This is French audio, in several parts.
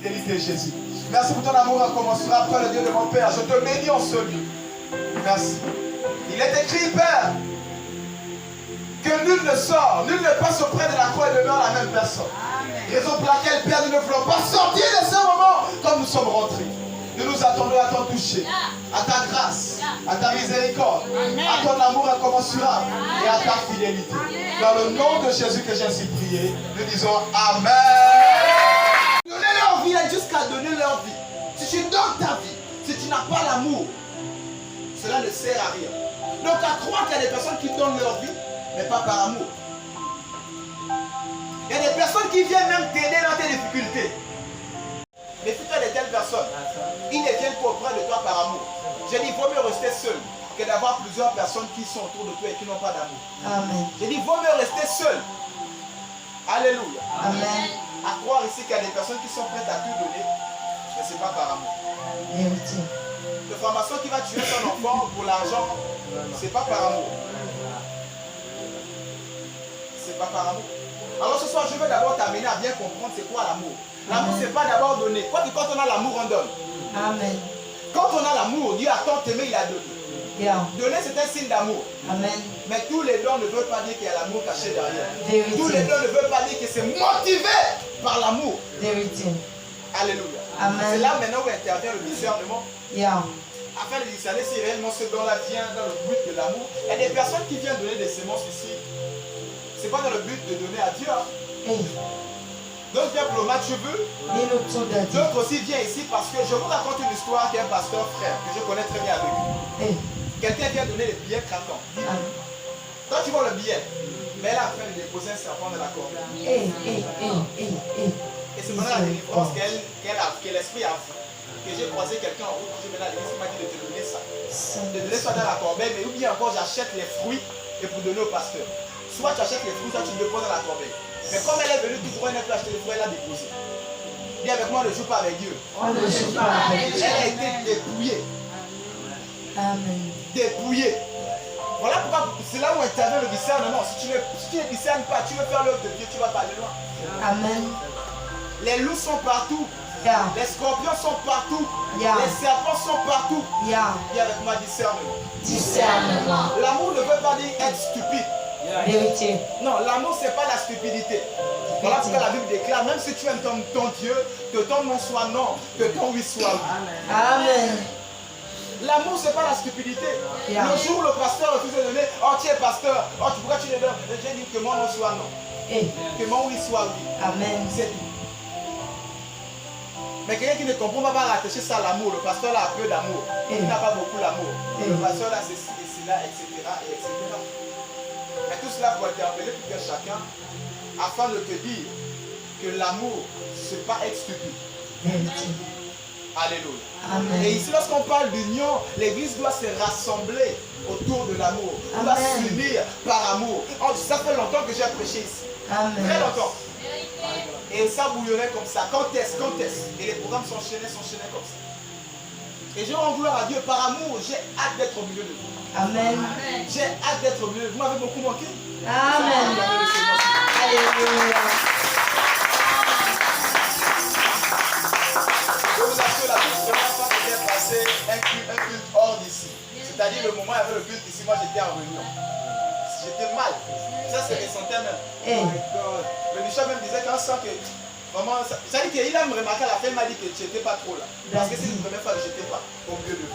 fidélité, Jésus. Merci pour ton amour incommensurable, toi le Dieu de mon Père. Je te bénis en ce lieu. Merci. Il est écrit, Père, que nul ne sort, nul ne passe auprès de la croix et demeure la même personne. Raison pour laquelle, Père, nous ne voulons pas sortir de ce moment comme nous sommes rentrés. Nous nous attendons à t'en toucher, à ta grâce, à ta miséricorde, à ton amour incommensurable et à ta fidélité. Dans le nom de Jésus que j'ai ainsi prié, nous disons Amen. Donner leur vie jusqu'à donner leur vie. Si tu donnes ta vie, si tu n'as pas l'amour, cela ne sert à rien. Donc à croire qu'il y a des personnes qui donnent leur vie, mais pas par amour. Il y a des personnes qui viennent même t'aider dans tes difficultés. Méfie-toi de telles personnes. Ils ne viennent qu'auprès de toi par amour. J'ai dit, il vaut mieux rester seul que d'avoir plusieurs personnes qui sont autour de toi et qui n'ont pas d'amour. Amen. J'ai dit, il vaut mieux rester seul. Alléluia. Amen. À croire ici qu'il y a des personnes qui sont prêtes à tout donner, mais ce n'est pas par amour. Le franc-maçon qui va tuer son enfant pour l'argent, ce n'est pas par amour. C'est pas par amour. Alors ce soir, je veux d'abord t'amener à bien comprendre c'est quoi l'amour. L'amour, c'est pas d'abord donner. Quand on a l'amour, on donne. Amen. Quand on a l'amour, Dieu a tant aimé, il a donné. Donner, c'est un signe d'amour. Amen. Mais tous les dons ne veulent pas dire qu'il y a l'amour caché derrière. Tous les dons ne veulent pas dire que c'est motivé par l'amour. Alléluia. C'est là maintenant où intervient le discernement. Afin de discerner si réellement ce don-là vient dans le but de l'amour. Il y a des personnes qui viennent donner des semences ici. Ce n'est pas dans le but de donner à Dieu. D'autres viennent pour le match cheveux. D'autres aussi viennent ici parce que je vous raconte une histoire d'un pasteur frère que je connais très bien avec lui. Quelqu'un vient donner des billets craquants. Toi tu vois le billet, mais elle a en train de déposer un serpent dans la corde. Et c'est pendant la délivrance que l'esprit a vu. Que j'ai croisé quelqu'un en route, je venais à l'église, il m'a dit de te donner ça. De donner ça dans la corbeille, mais ou bien encore j'achète les fruits et pour donner au pasteur. Soit tu achètes les fruits, soit tu le déposes dans la corbeille. Mais comme elle est venue tout droit, elle n'a plus acheté les fruits, elle l'a déposé. Dis avec moi, on ne joue pas avec Dieu. On ne joue pas avec Dieu. Elle a été dépouillée. Amen. Dépouillée. Voilà pourquoi c'est là où intervient le discernement. Si tu ne discernes pas, tu veux faire l'œuvre de Dieu, tu ne vas pas aller loin. Amen. Les loups sont partout. Les scorpions sont partout. Les serpents sont partout. Dis avec moi, discernement. Discernement. L'amour ne veut pas dire être stupide. Vérité. Non, l'amour, ce n'est pas la stupidité. Voilà pourquoi la Bible déclare, même si tu aimes ton Dieu, que ton non soit non, que ton oui soit oui. Amen. L'amour, ce n'est pas la stupidité. Le jour où le pasteur refuse de donner, oh tu es pasteur, oh pourquoi tu le donnes? J'ai dit que mon non soit non. Que mon oui soit oui. Amen. C'est tout. Mais quelqu'un qui ne comprend pas va rattacher ça à l'amour. Le pasteur a peu d'amour. Il n'a pas beaucoup d'amour. Le pasteur a ceci et cela, etc. Mais tout cela pour interpeller tout que chacun, afin de te dire que l'amour, ce n'est pas être stupide. Alléluia. Amen. Et ici, lorsqu'on parle d'union, l'église doit se rassembler autour de l'amour. On doit s'unir par amour. Ça fait longtemps que j'ai prêché ici. Amen. Très longtemps. Et ça bouillonnait comme ça. Quand est-ce? Et les programmes s'enchaînaient comme ça. Et je rends gloire à Dieu. Par amour, j'ai hâte d'être au milieu de vous. Amen. J'ai hâte d'être au milieu de vous. Vous m'avez beaucoup manqué. Amen. Alléluia. Je vous assure, la première fois que j'ai passé un culte hors d'ici. C'est-à-dire le moment où il y avait le culte ici, moi j'étais en réunion. J'étais mal. Ça se ressentait même. Le bishop même disait qu'un sent que vraiment, ça dit qu'il a me remarqué à la fin, il m'a dit que tu n'étais pas trop là. Parce que c'est une première fois que je n'étais pas au milieu de vous.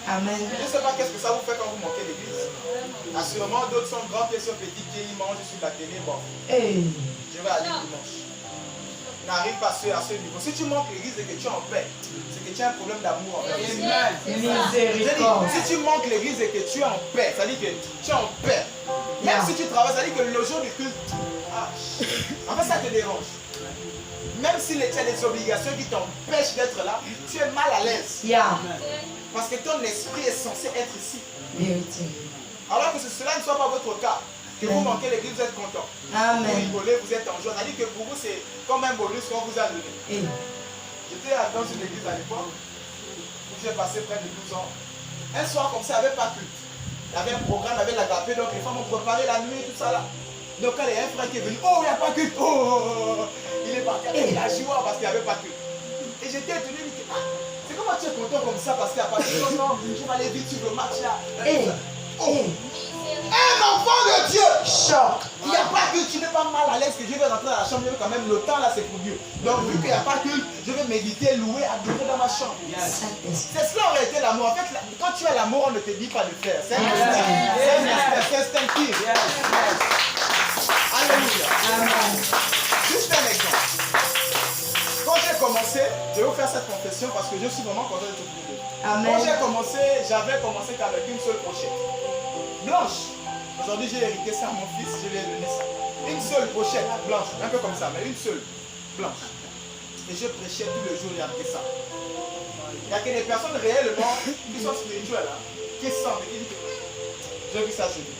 Amen. Je ne sais pas qu'est-ce que ça vous fait quand vous manquez l'église. Assurément, d'autres sont grands pieds, sont petits pieds, ils mangent sur la télé. Bon, je vais aller dimanche. N'arrive pas à ce niveau. Si tu manques l'église et que tu es en paix, c'est que tu as un problème d'amour envers Dieu. Si tu manques l'église et que tu es en paix, ça dit que tu es en paix. Même si tu travailles, ça dit que le jour du culte, en fait ça te dérange. Même si tu as des obligations qui t'empêchent d'être là, tu es mal à l'aise. Parce que ton esprit est censé être ici. Alors que cela ne soit pas votre cas. Que vous manquez l'église, vous êtes content. Amen. Vous rigolez, vous êtes en joie. C'est-à-dire que pour vous, c'est comme un bonus qu'on vous a donné. J'étais dans une église à l'époque où j'ai passé près de 12 ans. Un soir comme ça, il n'y avait pas culte. Il y avait un programme avec l'agapé, donc les femmes ont préparé la nuit, tout ça là. Donc quand il y a un frère qui est venu, oh, il n'y a pas culte. Oh, il est parti avec la joie parce qu'il n'y avait pas culte. Et j'étais étonné, je dis, c'est comment tu es content comme ça parce qu'il n'y a pas de chose, non, je vais aller vite sur le match là. Un enfant de Dieu. Il n'y a pas que tu n'es pas mal à l'aise, que je vais rentrer dans la chambre, je vais quand même, le temps là c'est pour Dieu. Donc vu qu'il n'y a pas que, je vais méditer, louer, adorer dans ma chambre. C'est cela en réalité l'amour. En fait, quand tu as l'amour, on ne te dit pas de faire. C'est instinctif. Alléluia. Juste un exemple. Quand j'ai commencé, je vais vous faire cette confession parce que je suis vraiment content de tout vous dire. Quand j'ai commencé, j'avais commencé qu'avec une seule pochette. Blanche. Aujourd'hui, j'ai hérité ça à mon fils, je lui ai donné ça. Une seule pochette blanche, un peu comme ça, mais une seule blanche. Et je prêchais tout le jour, il y avait ça. Il n'y a que des personnes réellement qui sont spirituelles, qui sentent, qui disent j'ai vu ça jeudi,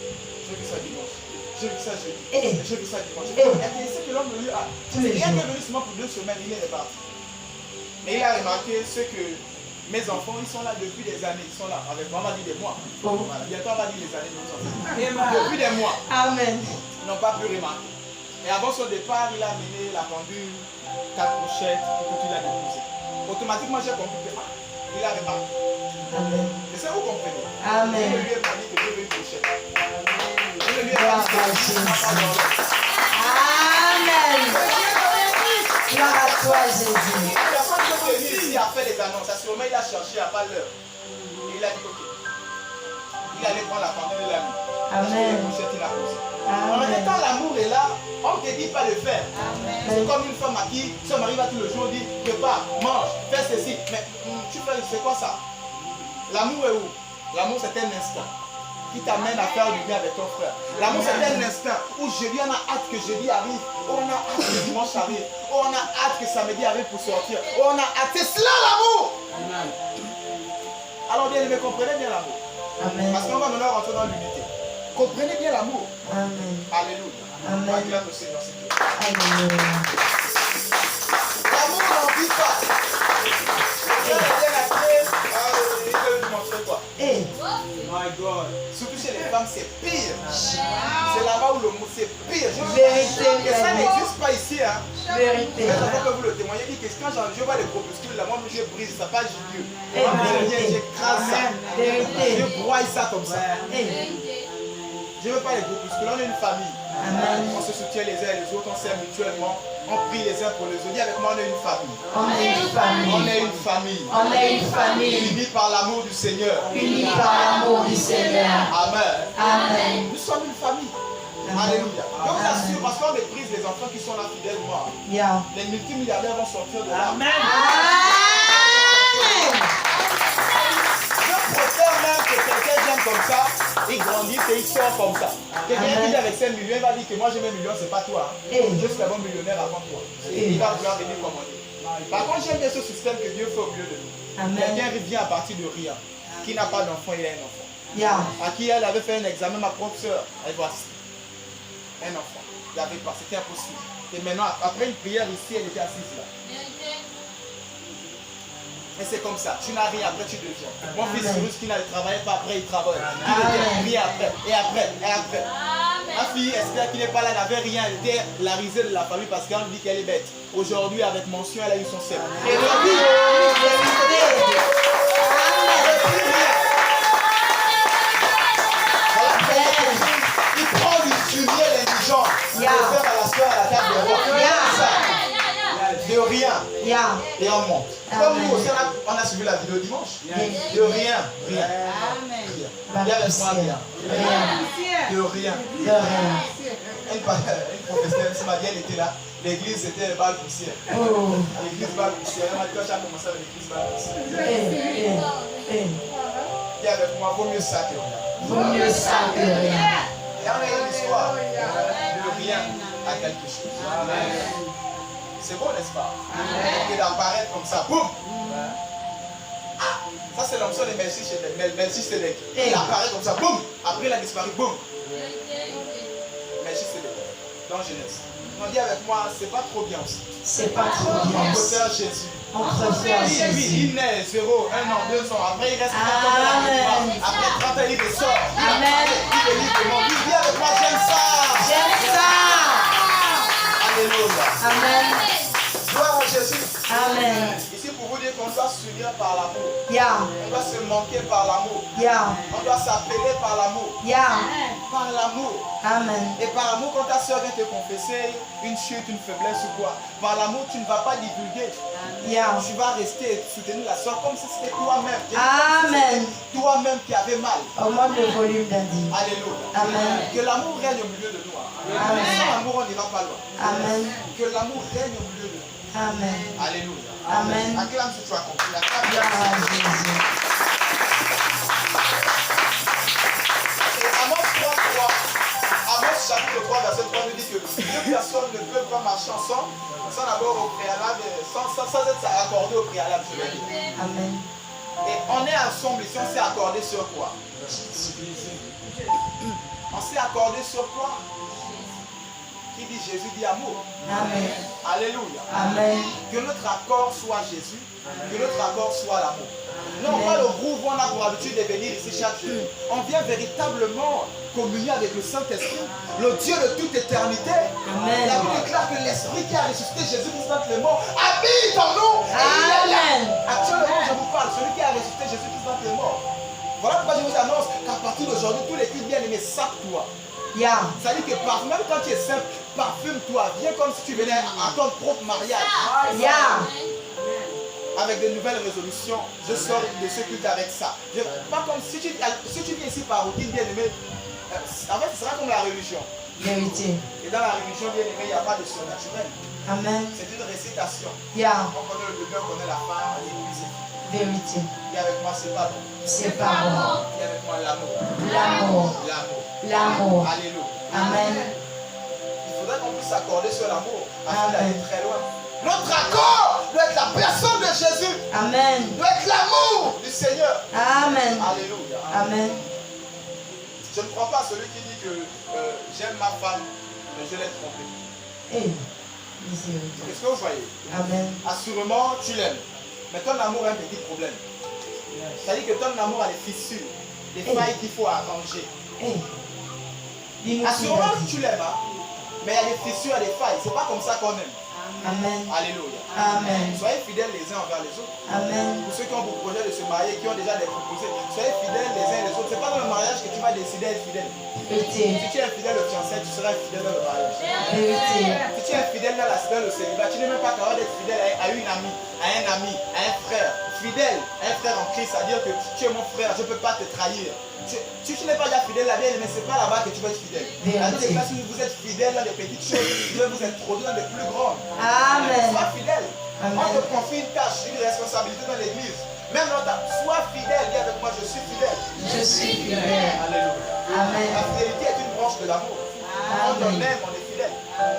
j'ai vu ça dimanche, j'ai vu ça jeudi, j'ai vu ça dimanche. Et c'est que l'homme de Dieu a. C'est rien qui est venu seulement pour 2 semaines, il est reparti. Mais il a remarqué ce que mes enfants, ils sont là depuis des années, ils sont là avec moi, on va dire des mois. Voilà. Bientôt on va dire les années, depuis des mois. Amen. Ils n'ont pas pu remarquer. Et avant son départ, il a amené la pendule, 4 pochettes, tout il a déposé. Automatiquement, j'ai compris que il a remarqué. Amen. Et ça, vous comprenez. Amen. Je ne lui ai pas dit que je veux une pochette. Je ne lui ai pas dit que je veux une pochette. Amen. Gloire à toi, Jésus. Il a fait les annonces, sûrement il a cherché à pas l'heure. Et il a dit ok. Il allait prendre la pendule de l'ami. Amen. Il a posé. En même temps, l'amour est là, on ne te dit pas de faire. C'est comme une femme à qui son mari va tout le jour dire prépare, mange, fais ceci. Mais tu fais, c'est quoi ça? L'amour est où? L'amour c'est un instant qui t'amène à faire du bien avec ton frère. L'amour c'est un instant où jeudi on a hâte que jeudi arrive, où on a hâte que dimanche arrive, où on a hâte que samedi arrive pour sortir, où on a hâte. C'est cela l'amour. Alors bien aimé, comprenez bien l'amour. Parce qu'on va maintenant rentrer dans l'unité. Comprenez bien l'amour. Alléluia. Alléluia. L'amour n'en vit pas. My God. Surtout chez les femmes, c'est pire. C'est là-bas où le mot c'est pire. Et ça n'existe pas ici. Hein. Vérité. Mais avant que vous le témoignez, dit que quand je vois les groupuscules, là, moi je brise ça, pas Dieu. Moi je viens, j'écrase ça. Je broie ça comme ça. Je ne veux pas les groupuscules, on est une famille. Amen. On se soutient les uns et les autres, on s'aime mutuellement, on prie les uns pour les autres. Dis avec moi, on est une famille. On est une famille. On est une famille. On est une famille. Unis par l'amour du Seigneur. Unis par l'amour du Seigneur. Amen. Amen. Nous sommes une famille. Alléluia. Je vous assure, parce qu'on méprise les enfants qui sont là fidèlement. Les multimilliardaires vont sortir de là. Amen. Je préfère même que quelqu'un vienne comme ça, il grandit et il sort comme ça. Quelqu'un qui vit avec 5 millions, il va dire que moi j'ai mes millions, c'est pas toi. Je suis un bon millionnaire avant toi. Il va vouloir venir commander. Par contre, j'aime bien ce système que Dieu fait au milieu de nous. Quelqu'un vient à partir de rien. Qui n'a pas d'enfant, il a un enfant. À qui elle avait fait un examen, ma propre soeur, elle voici. Un enfant. Il n'y avait pas, c'était impossible. Et maintenant, après une prière ici, elle était assise là. Et c'est comme ça, tu n'as rien, après tu deviens. Mon fils Cyrus qui n'a travaillé pas, après il travaille. Il devient rien après, et après, et après. Ma fille Esther qui n'est pas là, n'avait rien, elle était la risée de la famille parce qu'on dit qu'elle est bête. Aujourd'hui, avec mention, elle a eu son cerveau. Il prend du fumier l'indigent, il le fait à la soeur à la table de roi. De rien. Et on monte. Comme nous aussi, on a suivi la vidéo dimanche. De rien. Rien. Viens avec moi, rien. De rien. Une professeure, ce matin, elle était là. L'église était balle poussière. L'église balle poussière. Elle m'a dit, quand j'ai commencé avec l'église balle poussière. Viens avec moi, vaut mieux ça que rien. Vaut mieux ça que rien. Et on a une histoire de rien à quelque chose. Amen. C'est bon, n'est-ce pas? Et d'apparaître comme ça, boum! Ça, c'est l'onction de Melchisedec. Il apparaît comme ça, boum! Après, il a disparu, boum! Melchisedec, dans Genèse. On dit avec moi, c'est pas trop bien aussi. C'est pas trop bien. On préfère Jésus. On préfère Jésus. Il naît 0, 1 an, 2 ans. Après, il reste 30 ans. Après 30 ans, il ressort. Amen. Il dit avec moi, j'aime ça. J'aime ça. Alléluia. Amen. Gloire à Jésus. Amen. Ici pour doit s'unir par l'amour. Yeah. On doit se manquer par l'amour. Yeah. On doit s'appeler par l'amour. Yeah. Par l'amour. Amen. Et par l'amour, quand ta soeur vient te confesser une chute, une faiblesse ou quoi, par l'amour, tu ne vas pas divulguer. Yeah. Tu vas rester et soutenir la soeur comme si c'était toi-même. Amen. Toi-même qui avais mal. Augmente le volume d'Andy. Alléluia. Amen. Que l'amour règne au milieu de nous. Amen. Sans l'amour, on n'ira pas loin. Amen. Que l'amour règne au milieu de nous. Amen. Alléluia. Amen. Acclame si tu as compris. Acclame. Gloire à Jésus. Amos 3, Amos chapitre 3, verset 3 nous dit que deux personnes ne peuvent pas marcher ensemble sans d'abord au préalable, sans être accordé au préalable. Je vais dire. Amen. Et on est ensemble ici, on s'est accordé sur quoi? On s'est accordé sur quoi? Qui dit Jésus dit amour. Amen. Alléluia. Amen. Que notre accord soit Jésus, que notre accord soit l'amour. Non, pas le groupe où on a pour habitude de venir ici chaque jour. On vient véritablement communier avec le Saint-Esprit, le Dieu de toute éternité. Amen. La Bible déclare que l'Esprit qui a ressuscité Jésus-Christ entre les morts habite en nous. Et il est là. Amen. Actuellement, je vous parle, celui qui a ressuscité Jésus-Christ entre les morts. Voilà pourquoi je vous annonce qu'à partir d'aujourd'hui, tous les qui bien-aimés savent-toi. Yeah. Ça veut dire que même quand tu es simple, parfume-toi. Viens comme si tu venais à ton propre mariage. Yeah. Avec de nouvelles résolutions, je sors de ce culte avec ça. Pas comme si tu viens ici par routine, bien aimé. En fait, ce sera comme la religion. Vérité. Et dans la religion, bien aimé, il n'y a pas de surnaturel. Amen. C'est une récitation. Yeah. On connaît le bébé, on connaît la femme, l'église. Vérité. Et avec moi, c'est pas bon. C'est pas bon. Et avec moi, l'amour. L'amour. L'amour. L'amour. Alléluia. Amen. Il faudrait qu'on puisse s'accorder sur l'amour afin Amen. d'aller très loin. Notre accord doit être la personne de Jésus. Amen. Doit être l'amour du Seigneur. Amen. Alléluia. Amen. Je ne crois pas à celui qui dit que j'aime ma femme, mais je l'ai trompée. Hey. Miséricorde. Qu'est-ce que vous voyez? Amen. Assurément, tu l'aimes. Mais ton amour a un petit problème. C'est-à-dire que ton amour a des fissures, des failles qu'il faut arranger. Hey. Dis-nous Assurément, qui tu l'aimes, hein? Mais il y a des fissures, il y a des failles. C'est pas comme ça qu'on aime. Amen. Alléluia. Amen. Soyez fidèles les uns envers les autres. Amen. Pour ceux qui ont pour projet de se marier, qui ont déjà des proposés, soyez fidèles les uns les autres. C'est pas dans le mariage que tu vas décider d'être fidèle. Vérité. Si tu es infidèle au fiançailles, tu seras infidèle dans le mariage. Vérité. Si tu es infidèle dans le célibat, tu n'es même pas capable d'être fidèle à une amie, à un ami, à un frère. Fidèle à un frère en Christ, c'est-à-dire que tu es mon frère, je ne peux pas te trahir. Tu n'es pas déjà fidèle là-bas, mais ce n'est pas là-bas que tu vas être fidèle. Vérité. Si vous êtes fidèle dans les petites choses, Dieu vous introduire dans les plus grandes. Amen. Sois fidèle. Amen. On te confie une tâche, une responsabilité dans l'église. Même dans ta... Sois fidèle, dis avec moi, je suis fidèle. Je suis fidèle. Alléluia. Amen. La fidélité est une branche de l'amour. Quand on Amen. aime, on est fidèle.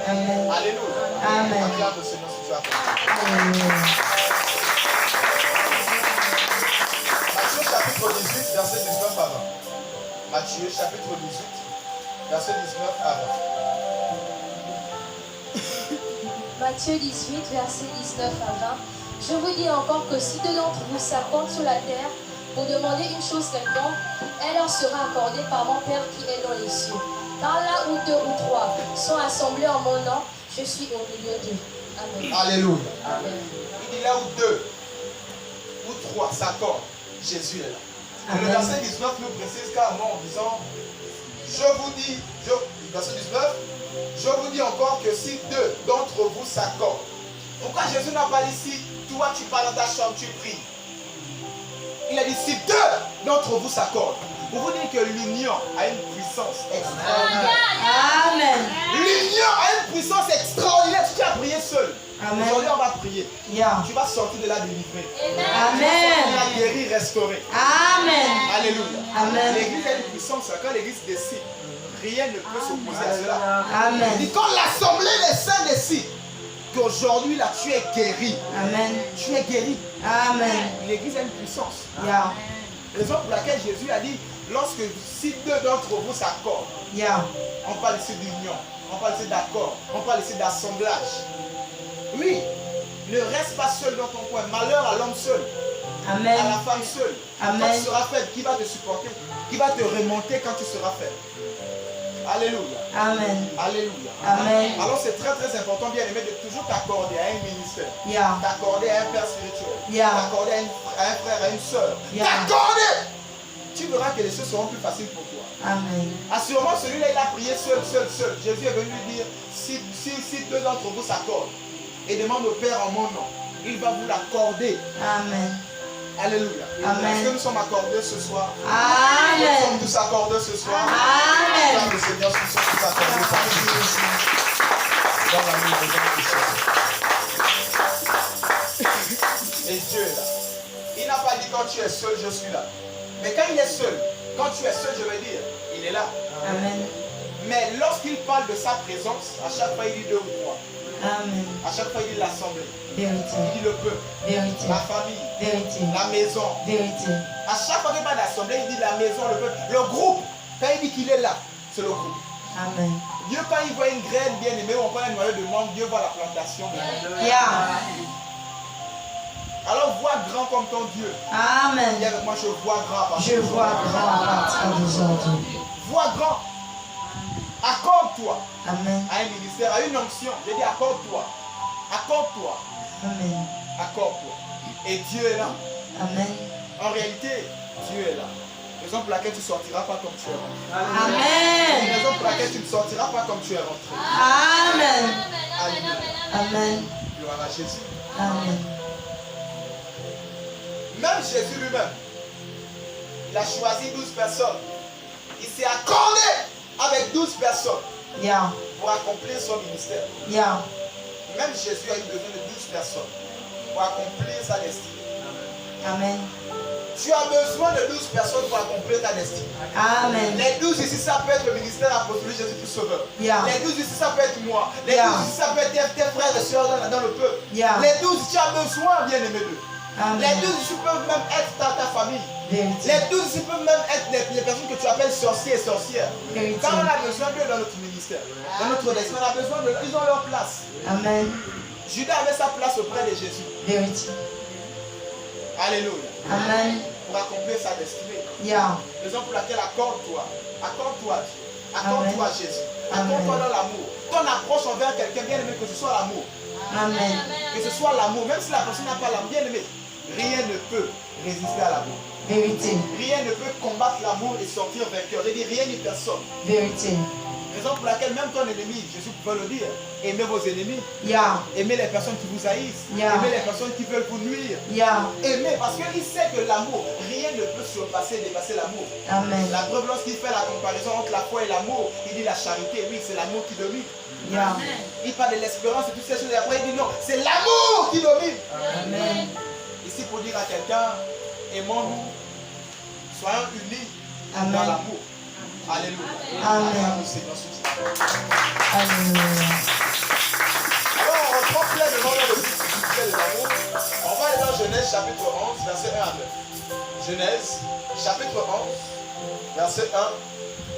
Amen. Alléluia. Amen. Acclame le Seigneur si tu as compris. Alléluia. Matthieu chapitre 18, verset 19 à 20. Matthieu chapitre 18, verset 19 à 20. Matthieu 18, verset 19 à 20. Je vous dis encore que si deux d'entre vous s'accordent sur la terre pour demander une chose quelconque, elle leur sera accordée par mon Père qui est dans les cieux. Car là où deux ou trois sont assemblés en mon nom, je suis au milieu d'eux. Amen. Alléluia. Amen. Il dit là où deux ou trois s'accordent, Jésus est là. Et le Amen. verset 19 nous précise carrément en disant, je vous dis, verset 19, je vous dis encore que si deux d'entre vous s'accordent. Pourquoi Jésus n'a pas dit si toi tu pars dans ta chambre, tu pries? Il a dit si deux d'entre vous s'accordent. Pour vous dire que l'union a une puissance extraordinaire. Amen. L'union a une puissance extraordinaire. Si tu as prié seul, Amen. aujourd'hui on va prier. Yeah. Tu vas sortir de là délivré. Amen. Tu vas guéri, restauré. Amen. Alléluia. Amen. L'église a une puissance. Quand l'église décide, rien ne peut s'opposer à cela. Amen. Il dit quand l'assemblée des saints décide qu'aujourd'hui là tu es guéri. Amen. Tu es guéri. Amen. L'église a une puissance. Yeah. Raison pour laquelle Jésus a dit, lorsque si deux d'entre vous s'accordent, Yeah. on parle ici d'union, on parle ici d'accord, on parle ici d'assemblage. Oui, ne reste pas seul dans ton coin. Malheur à l'homme seul, à Amen. la femme seule. Amen. Quand tu seras faible, qui va te supporter? Qui va te remonter quand tu seras faible? Alléluia. Amen. Alléluia. Amen. Alors c'est très très important, bien aimé, de toujours t'accorder à un ministère, Yeah. t'accorder à un père spirituel, T'accorder à un frère, à une soeur. T'accorder. Tu verras que les choses seront plus faciles pour toi. Amen. Assurément, celui-là, il a prié seul. Jésus est venu lui dire, si deux d'entre vous s'accordent et demandent au Père en mon nom, il va vous l'accorder. Amen. Alléluia. Amen. Est-ce que nous sommes accordés ce soir? Amen. Nous sommes tous accordés ce soir. Amen. Le Seigneur, nous sommes tous accordés par Jésus. Dans l'amour de Jésus. Et Dieu est là. Il n'a pas dit quand tu es seul, je suis là. Mais quand il est seul, quand tu es seul, je veux dire, il est là. Amen. Mais lorsqu'il parle de sa présence, à chaque fois il dit deux ou trois. Amen. À chaque fois il dit l'assemblée. Vérité. Il dit le peuple. Vérité. La famille. Vérité. La maison. Vérité. À chaque fois qu'il parle d'assemblée, il dit la maison, le peuple. Le groupe. Quand il dit qu'il est là, c'est le groupe. Amen. Dieu, quand il voit une graine bien aimée ou encore un noyau de mangue, Dieu voit la plantation. Alors vois grand comme ton Dieu. Amen. Dis avec moi, je vois grand. Je vois grand à partir d'aujourd'hui. Vois grand. Accorde-toi Amen. à un ministère, à une onction. Je dis accorde-toi. Accorde-toi. Amen. Accorde-toi. Et Dieu est là. Amen. En réalité, Dieu est là. Raison pour laquelle tu ne sortiras pas comme tu es rentré. Amen. Raison pour laquelle tu ne sortiras pas comme tu es rentré. Amen. Amen. Gloire à Jésus. Amen. Même Jésus lui-même, il a choisi 12 personnes. Il s'est accordé avec 12 personnes pour accomplir son ministère. Même Jésus a eu besoin de 12 personnes pour accomplir sa destinée. Amen. Tu as besoin de 12 personnes pour accomplir ta destinée. Amen. Les 12 ici, ça peut être le ministère apostolique Jésus-Christ Sauveur. Yeah. Les 12 ici, ça peut être moi. Les 12 ici, ça peut être tes frères et soeurs dans le peuple. Les 12, tu as besoin, bien aimé d'eux. Les 12 ici peuvent même être ta famille. Les 12 ici peuvent même être les personnes que tu appelles sorciers et sorcières. Quand on a besoin d'eux dans notre ministère, dans notre destin, on a besoin d'eux. Ils ont leur place. Amen. Judas avait sa place auprès de Jésus. Vérité. Alléluia. Amen. Pour accomplir sa destinée. Raison pour laquelle accorde-toi. Accorde-toi à Dieu. Accorde-toi à Jésus. Accorde-toi dans l'amour. Ton approche envers quelqu'un, bien aimé, que ce soit l'amour. Amen. Que ce soit l'amour. Même si la personne n'a pas l'amour, bien aimé, rien ne peut résister à l'amour. Vérité. Rien ne peut combattre l'amour et sortir vainqueur. Je dis rien ni personne. Vérité. Raison pour laquelle même ton ennemi, Jésus pouvait le dire, aimez vos ennemis. Aimez les personnes qui vous haïssent. Aimez les personnes qui veulent vous nuire. Aimez parce qu'il sait que l'amour, rien ne peut surpasser, dépasser l'amour. Amen. La preuve, lorsqu'il fait la comparaison entre la foi et l'amour, il dit la charité, oui, c'est l'amour qui domine. Il parle de l'espérance et toutes ces choses. Et après, il dit non, c'est l'amour qui domine. Amen. Ici, pour dire à quelqu'un, aimons-nous, soyons unis dans l'amour. Alléluia. Amen. Alléluia. Alors, on reprend pleinement dans le sujet de l'amour. On va aller dans Genèse chapitre 11, verset 1 à 9. Genèse chapitre 11, verset 1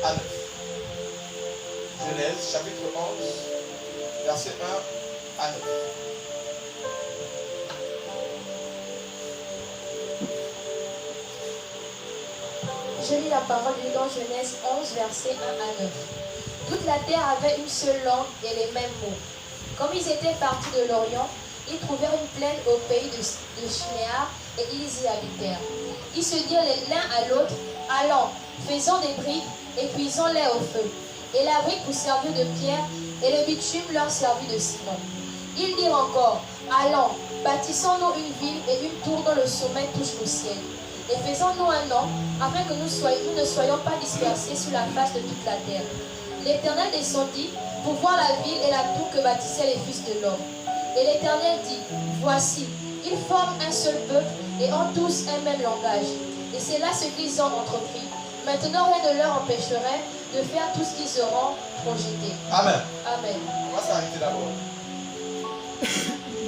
à 9. Genèse chapitre 11, verset 1 à 9. Je lis la parole du dans Genèse 11, versets 1 à 9. Toute la terre avait une seule langue et les mêmes mots. Comme ils étaient partis de l'Orient, ils trouvèrent une plaine au pays de Shinéar et ils y habitèrent. Ils se dirent l'un à l'autre, allons, faisons des briques et cuisons-les au feu. Et la brique vous servit de pierre et le bitume leur servit de ciment. Ils dirent encore, allons, bâtissons-nous une ville et une tour dont le sommet touche au ciel. Et faisons-nous un nom, afin que nous ne soyons pas dispersés sur la face de toute la terre. L'Éternel descendit pour voir la ville et la tour que bâtissaient les fils de l'homme. Et l'Éternel dit, voici, ils forment un seul peuple et ont tous un même langage. Et c'est là ce qu'ils ont entrepris. Maintenant, rien ne leur empêcherait de faire tout ce qu'ils auront projeté. Amen. Amen. On va s'arrêter d'abord.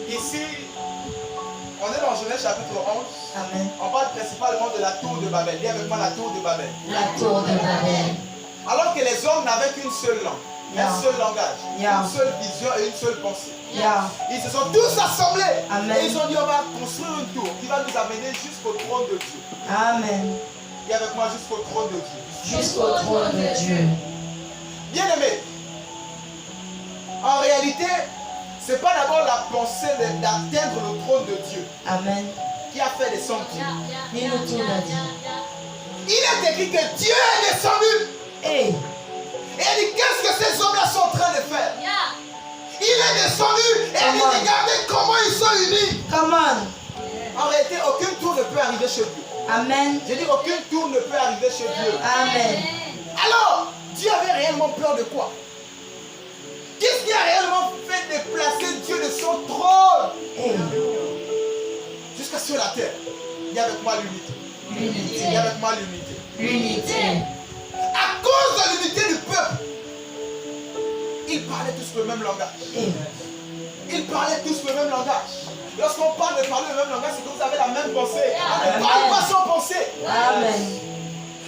Ici, on est dans Genèse chapitre 11. Amen. On parle principalement de la tour de Babel. Dis avec moi la tour de Babel. La tour de Babel. Alors que les hommes n'avaient qu'une seule langue, un seul langage, une seule vision et une seule pensée. Ils se sont tous assemblés. Amen. Et ils ont dit on va construire une tour qui va nous amener jusqu'au trône de Dieu. Amen. Dis avec moi jusqu'au trône de Dieu. Jusqu'au trône de Dieu. Bien aimé, en réalité, ce n'est pas d'abord la pensée d'atteindre le trône de Dieu. Amen. qui a fait descendre Dieu. Il nous tourne à Dieu. Il est écrit que Dieu est descendu. Hey. Et il dit, qu'est-ce que ces hommes-là sont en train de faire? Il est descendu et il dit, regardez comment ils sont unis. Come on. En réalité, aucun tour ne peut arriver chez Dieu. Amen. J'ai dit, aucun tour ne peut arriver chez Dieu. Amen. Alors, Dieu avait réellement peur de quoi? Qu'est-ce qui a réellement fait déplacer Dieu de son trône Hey. jusqu'à sur la terre? Dis avec moi l'unité. L'unité. Dis avec moi l'unité. L'unité. À cause de l'unité du peuple, ils parlaient tous le même langage. Hey. Ils parlaient tous le même langage. Lorsqu'on parle de parler le même langage, c'est que vous avez la même pensée. On ne parle pas sans pensée. Amen.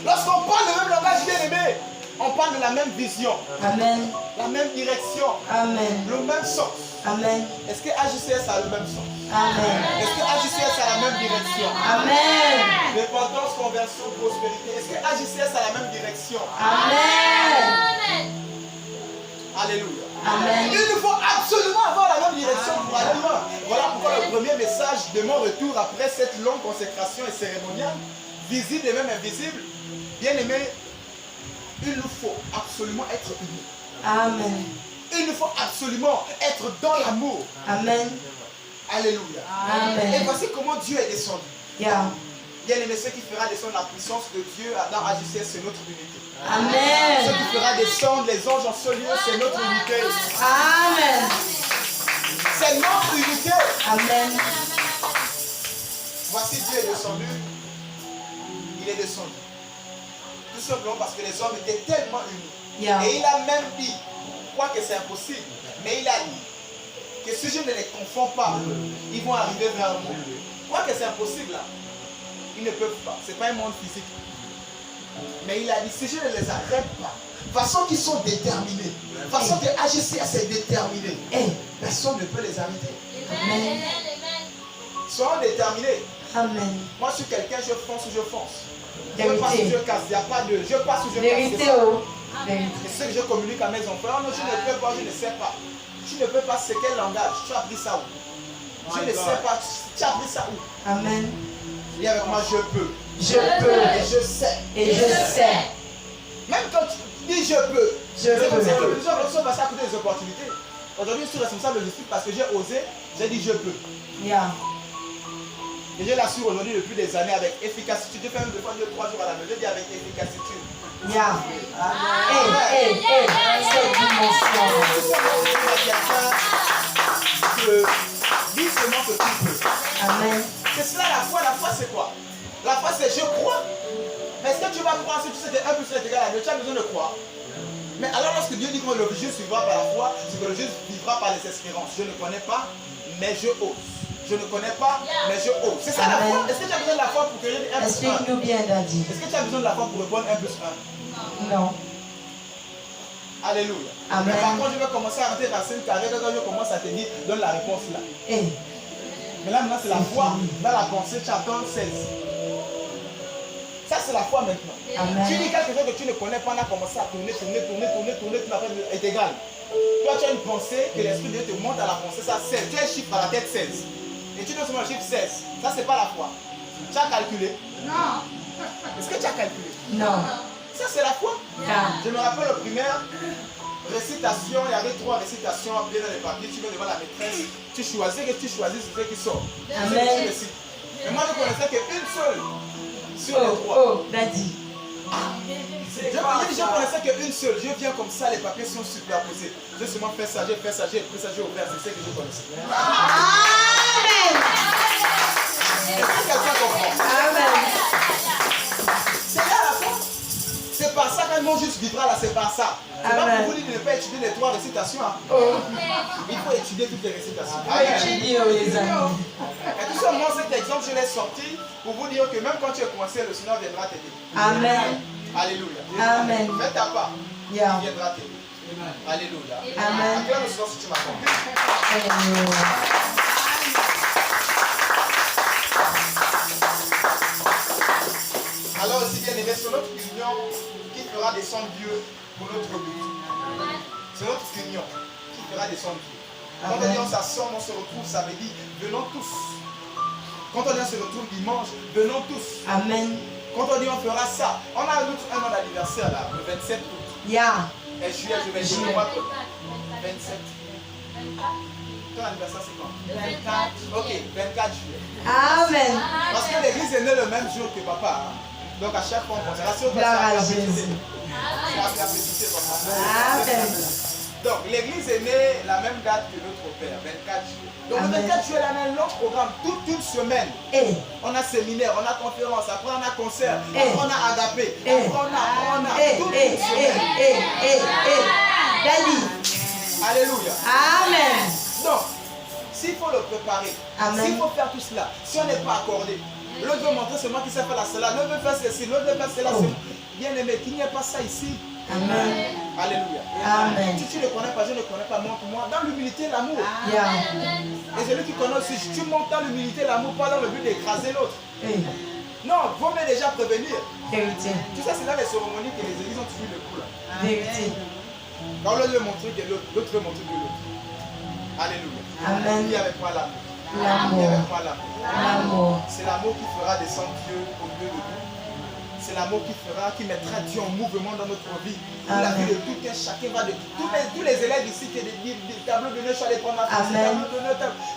Lorsqu'on parle le même langage, bien aimé, on parle de la même vision, Amen. la même direction, Amen. le même sens. Amen. Est-ce que AJCS a le même sens? Amen. Est-ce que AJCS a la même direction? Amen. Dépendance, conversion, prospérité. Est-ce que AJCS a la même direction? Amen. Alléluia. Amen. Il nous faut absolument avoir la même direction pour aller loin. Voilà pourquoi le premier message de mon retour après cette longue consécration et cérémoniale, visible et même invisible, bien aimé, il nous faut absolument être unis. Amen. Il nous faut absolument être dans l'amour. Amen. Alléluia. Amen. Et voici comment Dieu est descendu. Yeah. Bien aimé, ce qui fera descendre la puissance de Dieu dans AJCS, c'est notre unité. Ce Amen. qui fera descendre les anges en ce lieu, c'est notre unité. Amen. C'est notre unité. Amen. Voici Dieu est descendu. Il est descendu. Tout simplement parce que les hommes étaient tellement unis. Yeah. Et il a même dit, quoi que c'est impossible, mais il a dit que si je ne les confonds pas, ils vont arriver vers moi. Quoi que c'est impossible là, ils ne peuvent pas. Ce n'est pas un monde physique. Mais il a dit, si je ne les arrête pas, façon qu'ils sont déterminés, façon que AJCS est déterminé, personne ne peut les arrêter. Amen. Soyons déterminés. Amen. Moi, je suis quelqu'un, je fonce ou je fonce. Je passe ou Vérité. je casse. Il n'y a pas de je passe ou je Vérité. casse. Oh. Vérité. C'est ce que je communique à mes enfants. Non, je ne peux pas, je ne sais pas. Tu ne peux pas, c'est quel langage? Tu as appris ça où? Je ne sais pas, tu as appris ça où? Amen. Dis avec moi, je peux. Je peux. Et je sais. Et je sais. Même quand tu dis je peux, Je c'est comme ça que peux. les gens sont passés à côté des opportunités. Aujourd'hui, je suis responsable logistique parce que j'ai osé, j'ai dit je peux. Yeah. Et je l'assure aujourd'hui depuis des années avec efficacité. Je fais même 2 fois 3 jours à la maison, je dis avec efficacité. Yeah. Hey, cette dimension. Dis seulement que tu peux. Amen. C'est cela la foi. La foi c'est quoi? La foi c'est je crois. Mais est-ce que tu vas croire si tu sais que 1 plus 1 est égal à 2? Tu as besoin de croire. Mais alors lorsque Dieu dit que le juste vivra par la foi, c'est que le juste vivra par les espérances. Je ne connais pas, mais je ose. Je ne connais pas, mais je ose. C'est ça la foi. Est-ce que tu as besoin de la foi pour que je dise 1 plus 1? Explique-nous bien, Daddy. Est-ce que tu as besoin de la foi pour répondre 1 plus 1? Non. Alléluia. Amen. Mais par contre, je vais commencer à rentrer racine carrée quand je commence à te dire, donne la réponse là. Hey. Mais là, maintenant, c'est la foi. Dans la pensée, tu attends 16. Ça, c'est la foi maintenant. Amen. Tu dis quelque chose que tu ne connais pas, on a commencé à tourner, tu est égal. Toi, tu as une pensée que l'Esprit de Dieu te monte à la pensée, ça 16. Tu as un chiffre à la tête 16. Et tu donnes seulement le chiffre 16. Ça, c'est pas la foi. Tu as calculé? Non. Est-ce que tu as calculé? Non. Ça, c'est la foi. Yeah. Je me rappelle au primaire, récitation, il y avait 3 récitations bien dans les papiers, tu vas devant la maîtresse, tu choisis que tu choisis ce qui sort. Amen. Tu récites. Et moi, je connaissais qu'une seule sur les 3. Oh, Daddy. Je connaissais qu'une seule. Je viens comme ça, les papiers sont superposés. J'ai seulement fait ça, j'ai pris ça, j'ai ouvert. C'est ce que je connaissais. Amen. Est-ce que quelqu'un comprend? Amen. C'est là la foi. C'est par ça qu'un mot juste vivra là, c'est par ça. C'est pas pour vous dire de ne pas étudier les 3 récitations. Hein. Oh. Il faut étudier toutes les récitations. Étudiez, les amis. Et tout simplement cet exemple, je l'ai sorti pour vous dire que même quand tu es coincé, le Seigneur viendra t'aider. Amen. Alléluia. Amen. Fais ta part. Yeah. Il viendra t'aider. Alléluia. Amen. Acclame le Seigneur si tu m'as compris. Alors aussi bien aimé, c'est notre union qui fera descendre Dieu pour notre but. C'est notre union qui fera descendre Dieu. Quand on dit on s'assemble, on se retrouve, ça veut dire venons tous Quand on se retrouve dimanche, venons tous. Amen. Quand on dit on fera ça, on a un an d'anniversaire là, le 27 août. Yeah. Et juillet, je vais dire le mois 27. Ton anniversaire c'est quand? 24. Ok, 24 juillet. Amen. Parce que l'église est née le même jour que papa. Hein. Donc à chaque fois on pensera sur Gloire à Jésus. Amen. Donc l'église est née la même date que notre père, 24 juillet. Donc le 24 juillet, on a un long programme toute une semaine. On a séminaire, on a conférence, après on a concert, après on a agapé, après on a toute une semaine. Alléluia. Amen. Donc, s'il faut le préparer, s'il faut faire tout cela, si on n'est pas accordé, l'autre veut montrer c'est moi qui sais faire la cela, l'autre veut faire ceci, l'autre veut faire cela, bien aimé, qu'il n'y ait pas ça ici. Amen. Alléluia. Amen. Si tu ne connais pas, je ne connais pas, montre-moi. Dans l'humilité, l'amour. Et celui qui connaît aussi, tu montes dans l'humilité, l'amour, pas dans le but d'écraser l'autre. Non, vaut mieux déjà prévenir. Vérité. Tu sais, c'est là les cérémonies que les églises ont tué le coup là. Vérité. Quand l'autre veut montrer que l'autre, l'autre veut montrer que l'autre. Alléluia. Amen. Il n'y avait pas l'amour. L'amour. Il n'y avait pas l'amour. L'amour. C'est l'amour qui fera descendre Dieu au milieu de nous. C'est l'amour qui fera, qui mettra Dieu en mouvement dans notre vie. La vie de tout, chacun va de tous les élèves ici qui des tableaux de neige, je suis allé prendre ma fille,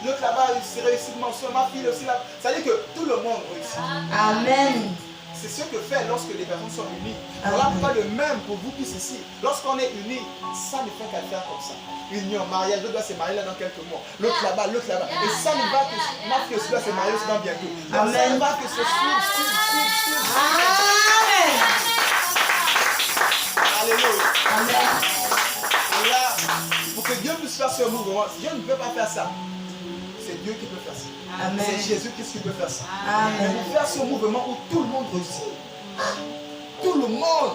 l'autre là-bas réussit, ma fille aussi là. Ça veut dire que tout le monde réussit. Amen. C'est ce que fait lorsque les personnes sont unies. Voilà pourquoi le même pour vous tous ici. Lorsqu'on est unis, ça ne fait qu'à faire comme ça. Union, mariage, l'autre doit se marier là dans quelques mois. L'autre là-bas, l'autre là-bas. Et ça ne va que ma fille aussi doit se marier aussi dans bientôt. Donc ça ne va que se suivre. Amen. Alléluia. Amen. Et là, pour que Dieu puisse faire ce mouvement, Dieu ne peut pas faire ça. C'est Dieu qui peut faire ça. Amen. C'est Jésus qui peut faire ça. Amen. Mais pour faire ce mouvement où tout le monde réussit, tout le monde,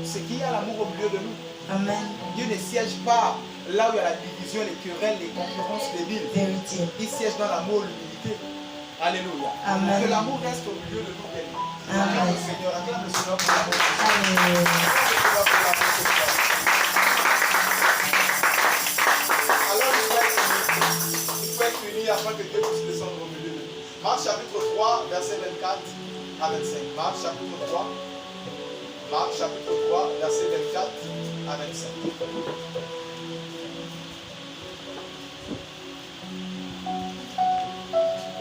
c'est qu'il y a l'amour au milieu de nous. Amen. Dieu ne siège pas là où il y a la division, les querelles, les concurrences, les villes. Vérité. Il siège dans l'amour, l'humilité. Alléluia. Amen. Que l'amour reste au milieu de nous. Amen. Acclame le Seigneur, acclame le Seigneur pour l'amour. Amen. Alors il faut être unis afin que Dieu puisse descendre au milieu de nous. Marc chapitre 3, verset 24 à 25. Marc chapitre 3. Marc chapitre 3, verset 24 à 25.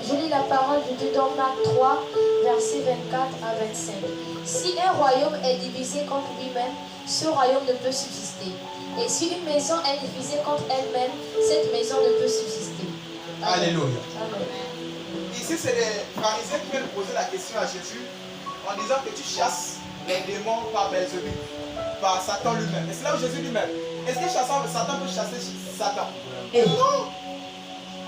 Je lis la parole de Dieu dans Marc 3, versets 24 à 25. Si un royaume est divisé contre lui-même, ce royaume ne peut subsister. Et si une maison est divisée contre elle-même, cette maison ne peut subsister. Alléluia. Amen. Ici, c'est les pharisiens qui viennent poser la question à Jésus en disant que tu chasses les démons par Belzébuth, par Satan lui-même. Et c'est là où Jésus lui-même. Est-ce que Satan peut chasser Satan? Non.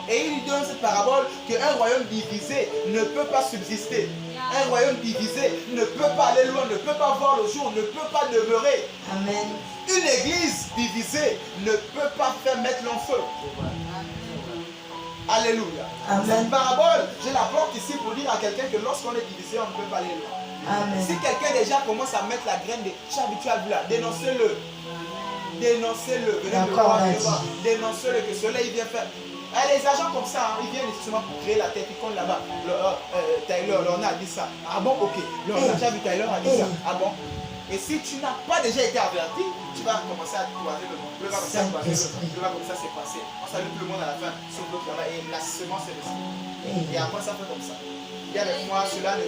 Et il donne cette parabole qu'un royaume divisé ne peut pas subsister. Un royaume divisé ne peut pas aller loin, ne peut pas voir le jour, ne peut pas demeurer. Amen. Une église divisée ne peut pas faire mettre l'enfeu. Alléluia. Amen. Cette parabole, je la porte ici pour dire à quelqu'un que lorsqu'on est divisé, on ne peut pas aller loin. Amen. Si quelqu'un déjà commence à mettre la graine de tu es habitué à là, dénoncez-le. Dénoncez-le. Venez me voir, dénoncez-le que cela il vient faire. Les agents comme ça, ils viennent justement pour créer la tête. Ils comptent là-bas. Tyler, Lorna a dit ça. Ah bon, ok. Lorna, tu as vu Tyler a dit ça. Ah bon. Et si tu n'as pas déjà été averti, tu vas commencer à croiser le monde. Tu vas commencer à croiser le monde. Tu vas commencer à se passer. On salue tout le monde à la fin. Sauf l'autre là-bas. Et la semence est restée. Et après ça fait comme ça. Dis avec moi, cela ne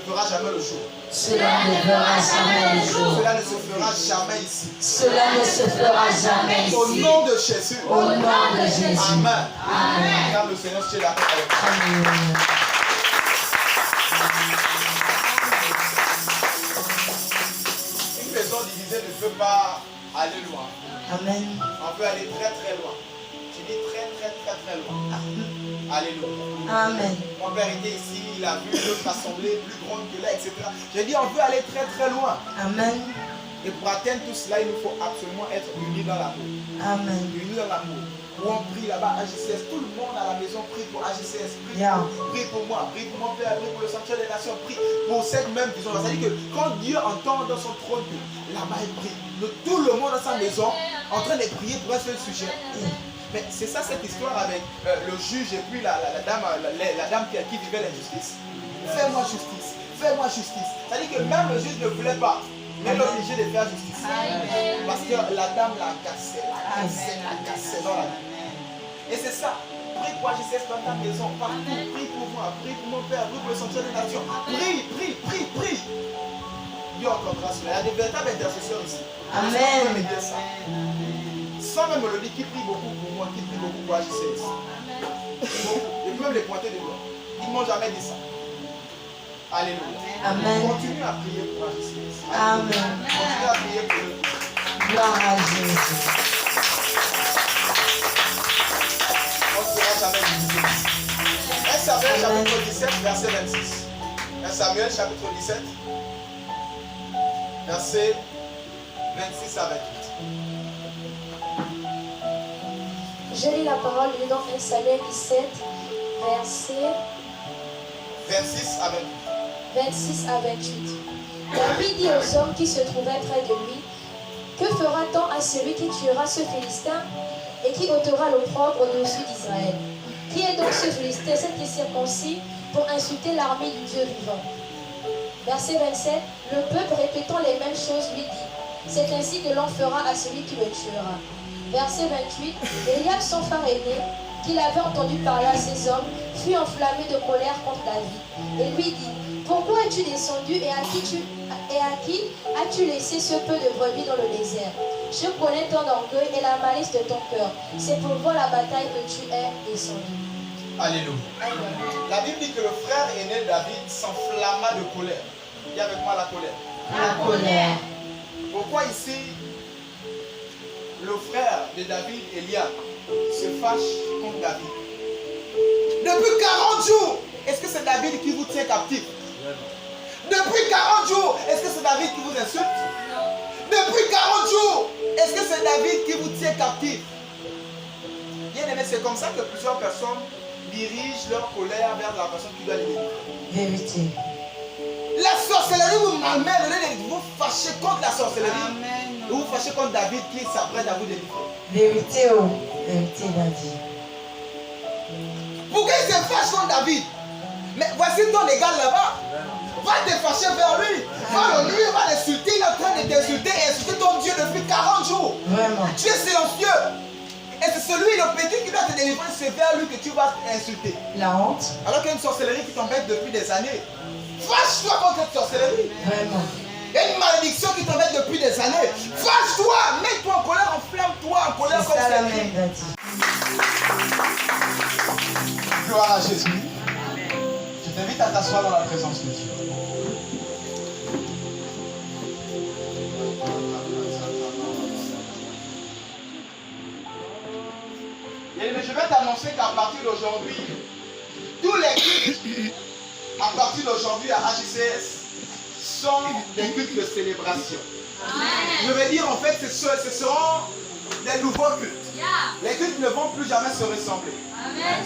fera jamais le jour. Cela ne fera jamais le jour. Cela ne se fera jamais ici. Cela ne se fera jamais ici. Au nom de Jésus. Au nom de Jésus. Amen. Amen. Car le Seigneur, tu es là avec toi. Amen. Une maison divisée ne peut pas aller loin. Amen. On peut aller très très loin. Tu dis très loin. Alléluia. Amen. Mon père était ici, il a vu notre assemblée plus grande que là, etc. J'ai dit on peut aller très loin. Amen. Et pour atteindre tout cela, il nous faut absolument être unis dans l'amour. Amen. Unis dans l'amour. Où on prie là-bas, AGCS, tout le monde à la maison prie pour AGCS, prie pour moi, prie pour mon père, prie pour le sanctuaire des nations, prie pour cette même vision. C'est-à-dire que quand Dieu entend dans son trône que là-bas il prie, tout le monde dans sa maison en train de prier pour un seul sujet. Mais c'est ça cette histoire avec le juge et puis la dame qui vivait l'injustice. Fais-moi justice, fais-moi justice. C'est-à-dire que même le juge ne voulait pas, mais elle est obligée de faire justice. Parce que la dame l'a cassé dans la vie. Et c'est ça. Prie pour AJCS dans ta maison, partout. Prie pour moi, prie pour mon père, prie pour le sanctuaire des nations. Prie. Dieu entendra cela. Il y a des véritables intercesseurs ici. Amen. Sans même me le dire, qui prie beaucoup pour moi, qui prie beaucoup pour AJCS. Je peux même les pointer de doigts. Ils ne m'ont jamais dit ça. Alléluia. Amen. Continue à prier pour AJCS. Amen. Continue à prier pour eux. Gloire à Jésus. On ne sera jamais divisé. 1 Samuel chapitre 17, verset 26. 1 Samuel chapitre 17, verset 26 à 28. Je lis la parole dans 1 Samuel 17, verset 26 à 28. 26 à 28. David dit aux hommes qui se trouvaient près de lui, que fera-t-on à celui qui tuera ce Philistin et qui ôtera l'opprobre au-dessus d'Israël? Qui est donc ce Philistin, cet qui est circoncis, pour insulter l'armée du Dieu vivant? Verset 27. Le peuple répétant les mêmes choses lui dit, c'est ainsi que l'on fera à celui qui le tuera. Verset 28. Eliab, son frère aîné, qu'il avait entendu parler à ses hommes, fut enflammé de colère contre David et lui dit, pourquoi es-tu descendu et à qui as-tu laissé ce peu de brebis dans le désert? Je connais ton orgueil et la malice de ton cœur. C'est pour voir la bataille que tu es descendu. Alléluia. La Bible dit que le frère aîné de David s'enflamma de colère. Dis avec moi la colère. La colère. Pourquoi ici le frère de David, Eliab, se fâche contre David? Depuis 40 jours, est-ce que c'est David qui vous tient captif? Depuis 40 jours, est-ce que c'est David qui vous insulte? Depuis 40 jours, est-ce que c'est David qui vous tient captif? Bien aimé, c'est comme ça que plusieurs personnes dirigent leur colère vers la personne qui doit les délivrer. Vérité. La sorcellerie vous malmène, vous fâchez contre la sorcellerie. Amen. Vous vous fâchez contre David qui s'apprête à vous délivrer. Vérité, oh. Vérité, David. Pourquoi il se fâche contre David? Mais voici ton égal là-bas. Va te fâcher vers lui. Va le nuire, va l'insulter. Il est en train de t'insulter et insulter ton Dieu depuis 40 jours. Vraiment. Tu es silencieux. Et c'est celui, le petit qui doit te délivrer, c'est vers lui que tu vas insulter. La honte. Alors qu'il y a une sorcellerie qui t'embête depuis des années. Fâche-toi contre cette sorcellerie. Vraiment. Il y a une malédiction qui t'embête depuis des années. Fâche-toi, mets-toi en colère, enflamme-toi en colère C'est comme ça la c'est même, écrit. Daddy. Gloire à Jésus. Je t'invite à t'asseoir dans la présence de Dieu. Mais je vais t'annoncer qu'à partir d'aujourd'hui, tous les cultes, à partir d'aujourd'hui à AJCS, sont des cultes de célébration. Je veux dire, en fait, ce seront des nouveaux cultes. Les cultes ne vont plus jamais se ressembler.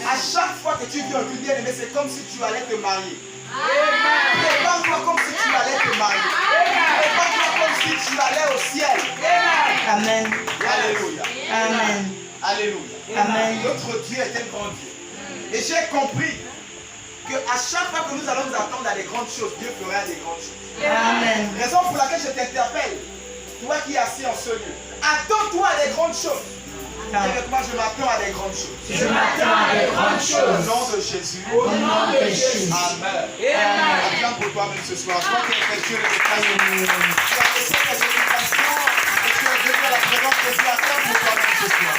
À chaque fois que tu vis un culte, bien aimé, c'est comme si tu allais te marier. Prépare-toi comme si tu allais te marier. Prépare-toi comme si tu allais au ciel. Amen. Alléluia. Amen. Alléluia. Amen. Notre Dieu est un grand Dieu. Et j'ai compris qu'à chaque fois que nous allons nous attendre à des grandes choses, Dieu fera des grandes choses. Amen. Raison pour laquelle je t'interpelle, toi qui es assis en ce lieu, attends-toi à des grandes choses. Et avec moi, je m'attends à des grandes choses. Je m'attends à des grandes Au choses. nom de Jésus. Au nom de Jésus. Amen. Amen. Acclame pour toi-même ce soir. Toi qui es Dieu de tu as laissé tes occupations et tu es venu à la présence de Dieu. Acclame pour toi-même ce soir.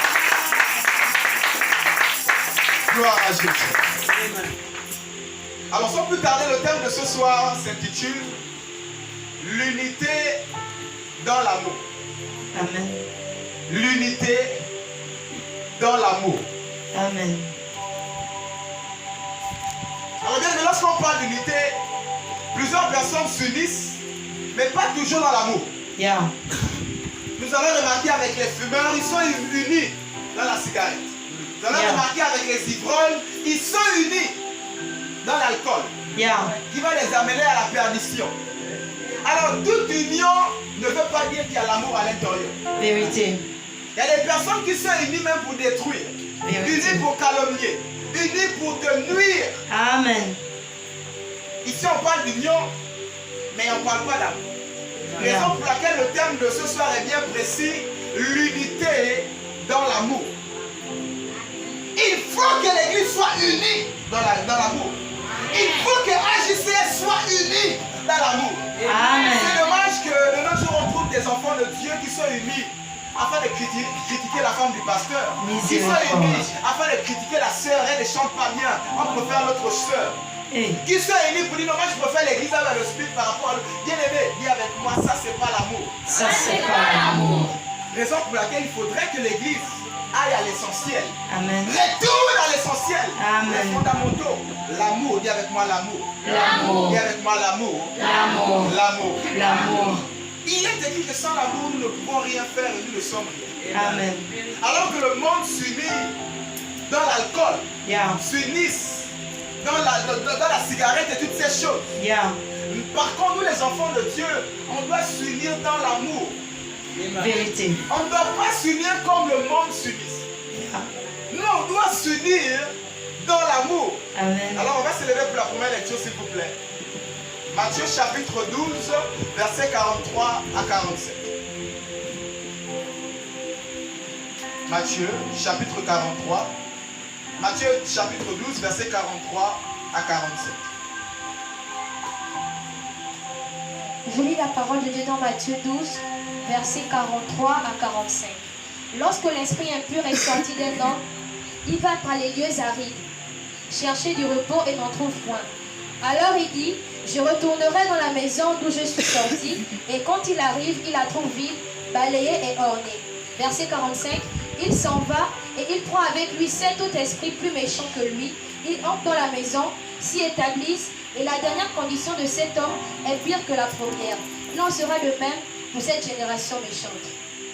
Gloire à Jésus. Alors sans plus tarder, le thème de ce soir s'intitule l'unité dans l'amour. Amen. L'unité dans l'amour. Amen. Alors bien, lorsqu'on parle d'unité, plusieurs personnes s'unissent, mais pas toujours dans l'amour. Yeah. Nous avons remarqué avec les fumeurs, ils sont unis dans la cigarette. Nous avons remarqué avec les ivrognes, ils sont unis dans l'alcool, Yeah. qui va les amener à la perdition. Alors toute union ne veut pas dire qu'il y a l'amour à l'intérieur. Vérité. Il y a des personnes qui sont unies même pour détruire. unis pour calomnier, unis pour te nuire. Amen. Ici, on parle d'union, mais on ne parle pas d'amour. Raison pour laquelle le thème de ce soir est bien précis, l'unité dans l'amour. Il faut que l'Église soit unie dans l'amour. Il faut que AJCS soit unie dans l'amour. C'est dommage que de nos jours on trouve des enfants de Dieu qui sont unis afin de critiquer la femme du pasteur. Qui sont unis afin de critiquer la sœur, elle ne chante pas bien, on préfère notre sœur. Qui sont unis pour dire non, moi je préfère l'église avec le spirit par rapport à l'autre. Bien aimé, dis avec moi, ça c'est pas l'amour. Ça c'est pas l'amour. Raison pour laquelle il faudrait que l'église aille à l'essentiel. Amen. Retourne à l'essentiel. Amen. Les fondamentaux. L'amour, dis avec moi l'amour. L'amour. Dis avec moi l'amour. L'amour. L'amour. L'amour. Il est écrit que sans l'amour, nous ne pouvons rien faire et nous ne sommes rien. Amen. Alors que le monde s'unit dans l'alcool, s'unisse dans la cigarette et toutes ces choses. Par contre, nous les enfants de Dieu, on doit s'unir dans l'amour. Vérité. On ne doit pas s'unir comme le monde s'unisse. Nous, on doit s'unir dans l'amour. Amen. Alors, on va se lever pour la première lecture, s'il vous plaît. Matthieu chapitre 12, versets 43 à 47. Matthieu chapitre 43. Matthieu chapitre 12, versets 43 à 47. Je lis la parole de Dieu dans Matthieu 12, versets 43 à 45. Lorsque l'esprit impur est sorti d'un homme, il va par les lieux arides, chercher du repos et n'en trouve point. Alors il dit, je retournerai dans la maison d'où je suis sorti, et quand il arrive, il la trouve vide, balayée et ornée. Verset 45, il s'en va et il prend avec lui 7 autres esprits plus méchants que lui. Ils entrent dans la maison, s'y établissent, et la dernière condition de cet homme est pire que la première. Il en sera de même pour cette génération méchante.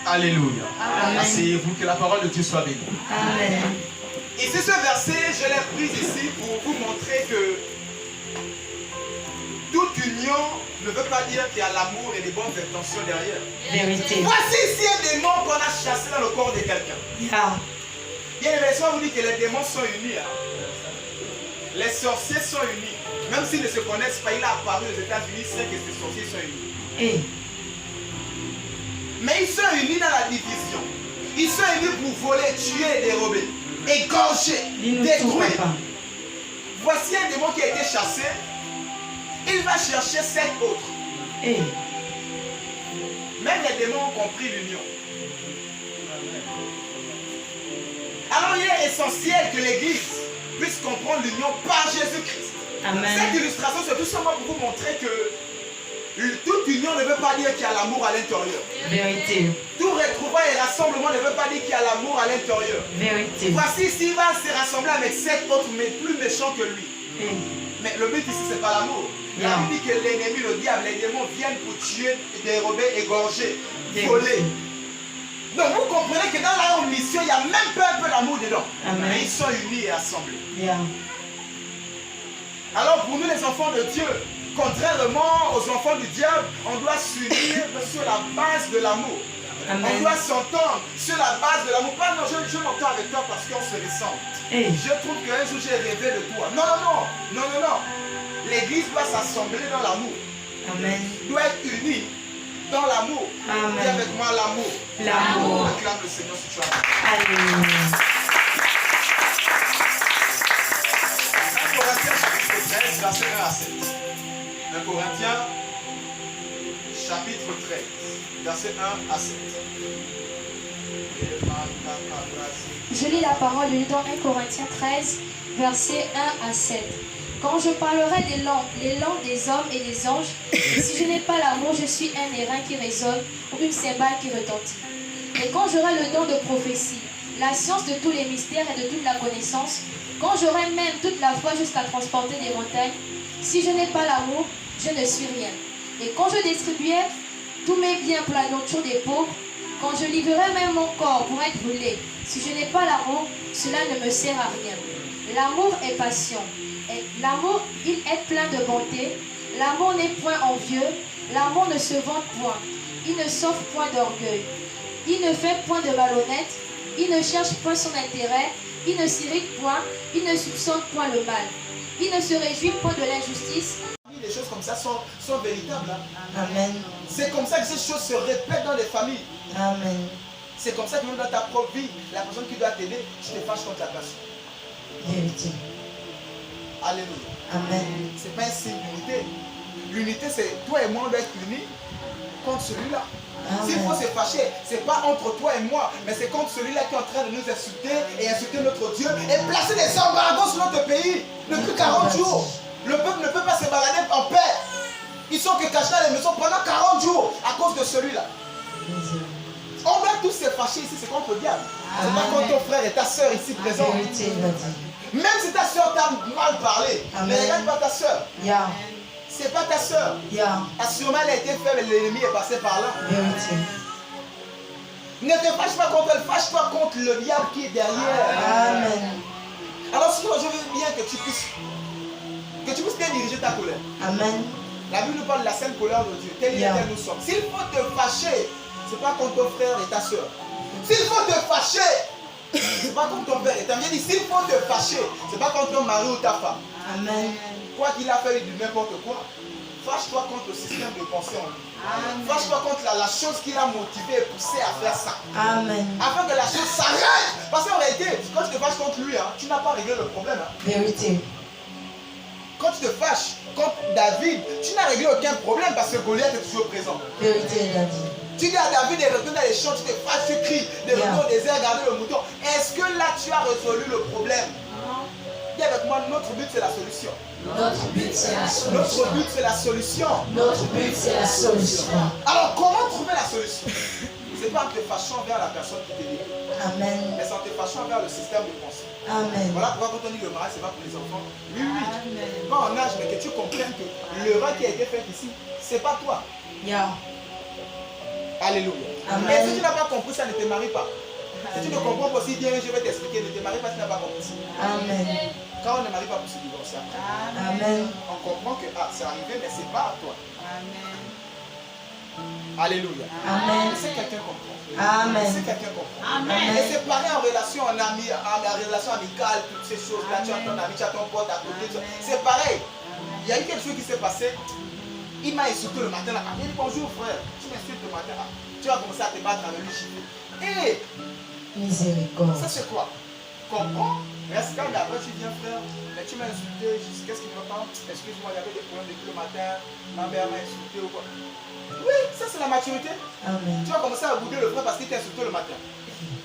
Alléluia. Amen. Asseyez-vous, que la parole de Dieu soit bénie. Amen. Ici, ce verset, je l'ai pris ici pour vous montrer que toute union ne veut pas dire qu'il y a l'amour et des bonnes intentions derrière. Vérité. Voici ici un démon qu'on a chassé dans le corps de quelqu'un. Bien aimé, soit vous dit que les démons sont unis. Les sorciers sont unis. Même s'ils ne se connaissent pas, il a apparu aux États-Unis, c'est que ces sorciers sont unis. Mais ils sont unis dans la division. Ils sont unis pour voler, tuer, dérober, égorger, détruire. Voici un démon qui a été chassé. Il va chercher 7 autres. Même les démons ont compris l'union. Alors il est essentiel que l'Église puisse comprendre l'union par Jésus-Christ. Cette illustration, c'est tout simplement pour vous montrer que toute union ne veut pas dire qu'il y a l'amour à l'intérieur. Vérité. Tout retrouvailles et rassemblement ne veut pas dire qu'il y a l'amour à l'intérieur. Vérité. Voici s'il va se rassembler avec 7 autres, mais plus méchants que lui. Mais le but ici, ce n'est pas l'amour. La Bible dit que l'ennemi, le diable, les démons viennent pour tuer, dérober, égorger, voler. Donc vous comprenez que dans la mission, il n'y a même pas un peu d'amour dedans. Mais ils sont unis et assemblés. Alors pour nous les enfants de Dieu, contrairement aux enfants du diable, on doit s'unir sur la base de l'amour. On doit s'entendre sur la base de l'amour. Pas non, je m'entends avec toi parce qu'on se ressemble. Je trouve qu'un jour j'ai rêvé de toi. Non. L'église doit s'assembler dans l'amour. Doit être unie dans l'amour. Dis avec moi l'amour. L'amour. Acclame le Seigneur si tu as. Alléluia. 1 Corinthiens chapitre 13, verset 1 à 7. 1 Corinthiens chapitre 13, verset 1 à 7. Je lis la parole de Dieu dans 1 Corinthiens 13, verset 1 à 7. Quand je parlerai des langues, les langues des hommes et des anges, et si je n'ai pas l'amour, je suis un airain qui résonne ou une cymbale qui retentit. Et quand j'aurai le don de prophétie, la science de tous les mystères et de toute la connaissance, quand j'aurai même toute la foi jusqu'à transporter des montagnes, si je n'ai pas l'amour, je ne suis rien. Et quand je distribuais tous mes biens pour la nourriture des pauvres, quand je livrerai même mon corps pour être brûlé, si je n'ai pas l'amour, cela ne me sert à rien. L'amour est passion. L'amour, il est plein de bonté. L'amour n'est point envieux. L'amour ne se vante point. Il ne s'offre point d'orgueil. Il ne fait point de malhonnête. Il ne cherche point son intérêt. Il ne s'irrite point, il ne soupçonne point le mal. Il ne se réjouit point de l'injustice. Les choses comme ça sont véritables. Hein. Amen. C'est comme ça que ces choses se répètent dans les familles. Amen. C'est comme ça que même dans ta propre vie, la personne qui doit t'aider, tu te fâches contre la personne. Vérité. Alléluia. Amen. C'est pas un signe d'unité. L'unité, c'est toi et moi, on doit être unis contre celui-là. S'il faut se fâcher, c'est pas entre toi et moi, mais c'est contre celui-là qui est en train de nous insulter et insulter notre Dieu et placer des embargos sur notre pays depuis 40 jours. Le peuple ne peut pas se balader en paix. Ils sont que cachés dans les maisons pendant 40 jours à cause de celui-là. On doit tous se fâcher ici, c'est contre le diable. C'est pas contre ton frère et ta soeur ici présents. Même si ta soeur t'a mal parlé, ne regarde pas ta soeur. Yeah. C'est pas ta soeur. Yeah. Assurément, elle a été faible et l'ennemi est passé par là. Vérité. Ne te fâche pas contre elle, fâche-toi contre le diable qui est derrière. Amen. Alors sinon, je veux bien que tu puisses bien diriger ta colère. Amen. La Bible nous parle de la sainte colère de Dieu. Tel il est, tel nous sommes. S'il faut te fâcher, c'est pas contre ton frère et ta soeur. S'il faut te fâcher, c'est pas contre ton père et ta mère. S'il faut te fâcher, c'est pas contre ton mari ou ta femme. Amen. Quoi qu'il a fait de n'importe quoi, fâche-toi contre le système de pensée en lui. Fâche-toi contre la chose qui l'a motivé et poussé à faire ça. Amen. Afin que la chose s'arrête. Parce qu'en réalité, quand tu te fâches contre lui, hein, tu n'as pas réglé le problème. Hein. Vérité. Quand tu te fâches contre David, tu n'as réglé aucun problème parce que Goliath est toujours présent. Vérité, David. Tu dis à David de retourner dans les champs, tu te fâches, tu cries, de retourner au désert, garder le mouton. Est-ce que là tu as résolu le problème? Dis avec moi, notre but c'est la solution. Notre but, c'est la solution. Notre but c'est la solution. Notre but, c'est la solution. Alors comment trouver la solution? C'est pas en te fâchant vers la personne qui t'est dit. Amen. Mais c'est en te fâchant vers le système de pensée. Amen. Voilà pourquoi quand on dit le mariage, c'est pas pour les enfants. Oui, oui. Pas en âge, mais que tu comprennes que l'erreur qui a été faite ici, c'est pas toi. Yeah. Alléluia. Amen. Et si tu n'as pas compris ça, ne te marie pas. Si tu ne comprends pas aussi bien, je vais t'expliquer, ne te marie pas si tu n'as pas compris ça. Amen. Quand on ne marie pas pour se divorcer, Amen. on comprend que c'est arrivé, mais c'est pas à toi. Alléluia. Amen. C'est quelqu'un comprend. Amen. C'est quelqu'un comprend. Amen. Et c'est pareil en relation en ami, en relation amicale, toutes ces choses-là. Tu as ton ami, tu as ton pote à côté. C'est pareil. Il y a eu quelque chose qui s'est passé. Il m'a insulté le matin. Il dit bonjour frère. Tu m'insultes le matin. Tu vas commencer à te battre avec lui. Et miséricorde. ça c'est quoi? Comprends? Reste quand d'après tu viens frère. Mais tu m'as insulté. Qu'est-ce qui me parle? Excuse-moi, il y avait des problèmes depuis le matin. Ma mère m'a insulté ou quoi? Oui, ça c'est la maturité. Amen. Tu vas commencer à bouder le frère parce qu'il t'a insulté le matin.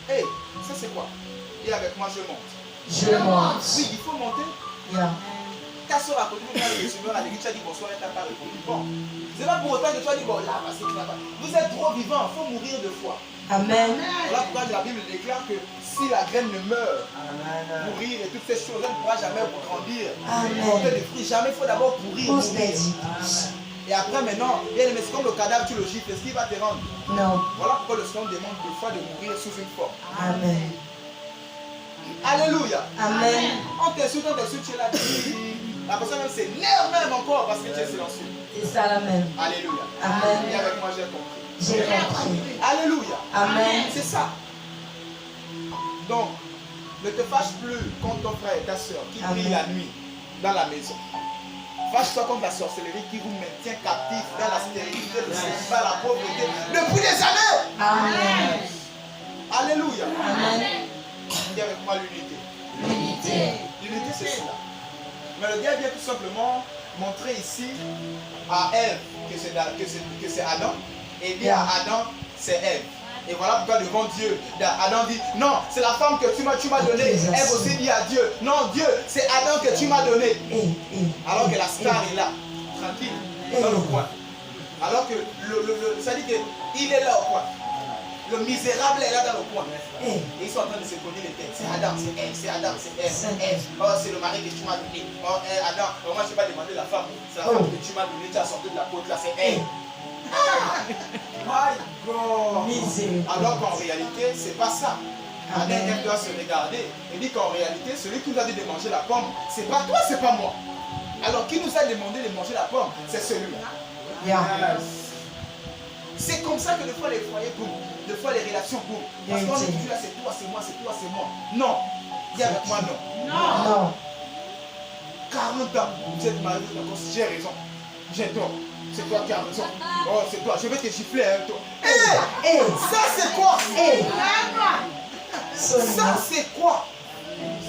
Hé, ça c'est quoi? Dis avec moi, je monte. Je monte. Oui, il faut monter. Yeah. Ta soeur à côté de moi, le Seigneur a dit, tu as dit bonsoir et tu n'as pas répondu. Bon, c'est pas pour autant que tu as dit bon là, parce que tu n'as pas. Vous êtes trop vivants, il faut mourir de foi. Amen. Voilà pourquoi la Bible déclare que si la graine ne meurt, mourir et toutes ces choses, elle ne pourra jamais grandir. Porter des fruits, jamais, il faut d'abord pourrir. Et après maintenant, bien aimé, c'est comme le cadavre, tu le gifles, est-ce qu'il va te rendre? Non. Voilà pourquoi le Seigneur demande deux fois de mourir sous une forme. Amen. Alléluia. Amen. On t'insulte, tu es là. La personne même s'énerve même encore parce que tu es silencieux. C'est ça la même. Alléluia. Amen. Et avec moi, j'ai compris. J'ai compris. Alléluia. Amen. C'est ça. Donc, ne te fâche plus contre ton frère et ta soeur qui brille la nuit dans la maison. Fâche-toi contre la sorcellerie qui vous maintient captif dans la stérilité, le célibat, la pauvreté depuis des années. Amen. Alléluia. Amen. Dis avec moi l'unité. L'unité. L'unité, c'est cela. Mais le diable vient tout simplement montrer ici à Ève que c'est Adam et dit à Adam c'est Ève. Et voilà pourquoi devant Dieu, Adam dit non, c'est la femme que tu m'as donnée. Ève aussi dit à Dieu non, Dieu, c'est Adam que tu m'as donné. Alors que la star est là, tranquille, dans le coin. Alors que ça dit qu'il est là au coin. Le misérable est là dans le coin. Et ils sont en train de se cogner les têtes. C'est Adam, c'est Ève, c'est Adam, c'est Ève. Oh, c'est le mari que tu m'as donné. Oh, Adam, moi je n'ai pas demandé la femme. C'est la femme que tu m'as donnée. Tu as sorti de la côte là, c'est Ève. My God. Alors qu'en réalité, c'est pas ça. Adam et Ève doivent se regarder et dit qu'en réalité, celui qui nous a dit de manger la pomme, c'est pas toi, c'est pas moi. Alors qui nous a demandé de manger la pomme, c'est celui-là. C'est comme ça que des fois les foyers boum, des fois les relations boum. Parce qu'on est toujours là, c'est toi, c'est moi, c'est toi, c'est moi. Non. Dis avec moi non. Non. 40 ans, vous êtes marié, j'ai raison. J'ai tort. C'est toi qui as raison. Oh, c'est toi. Je vais te gifler, hein, toi. Hé, ça c'est quoi? Ça c'est quoi?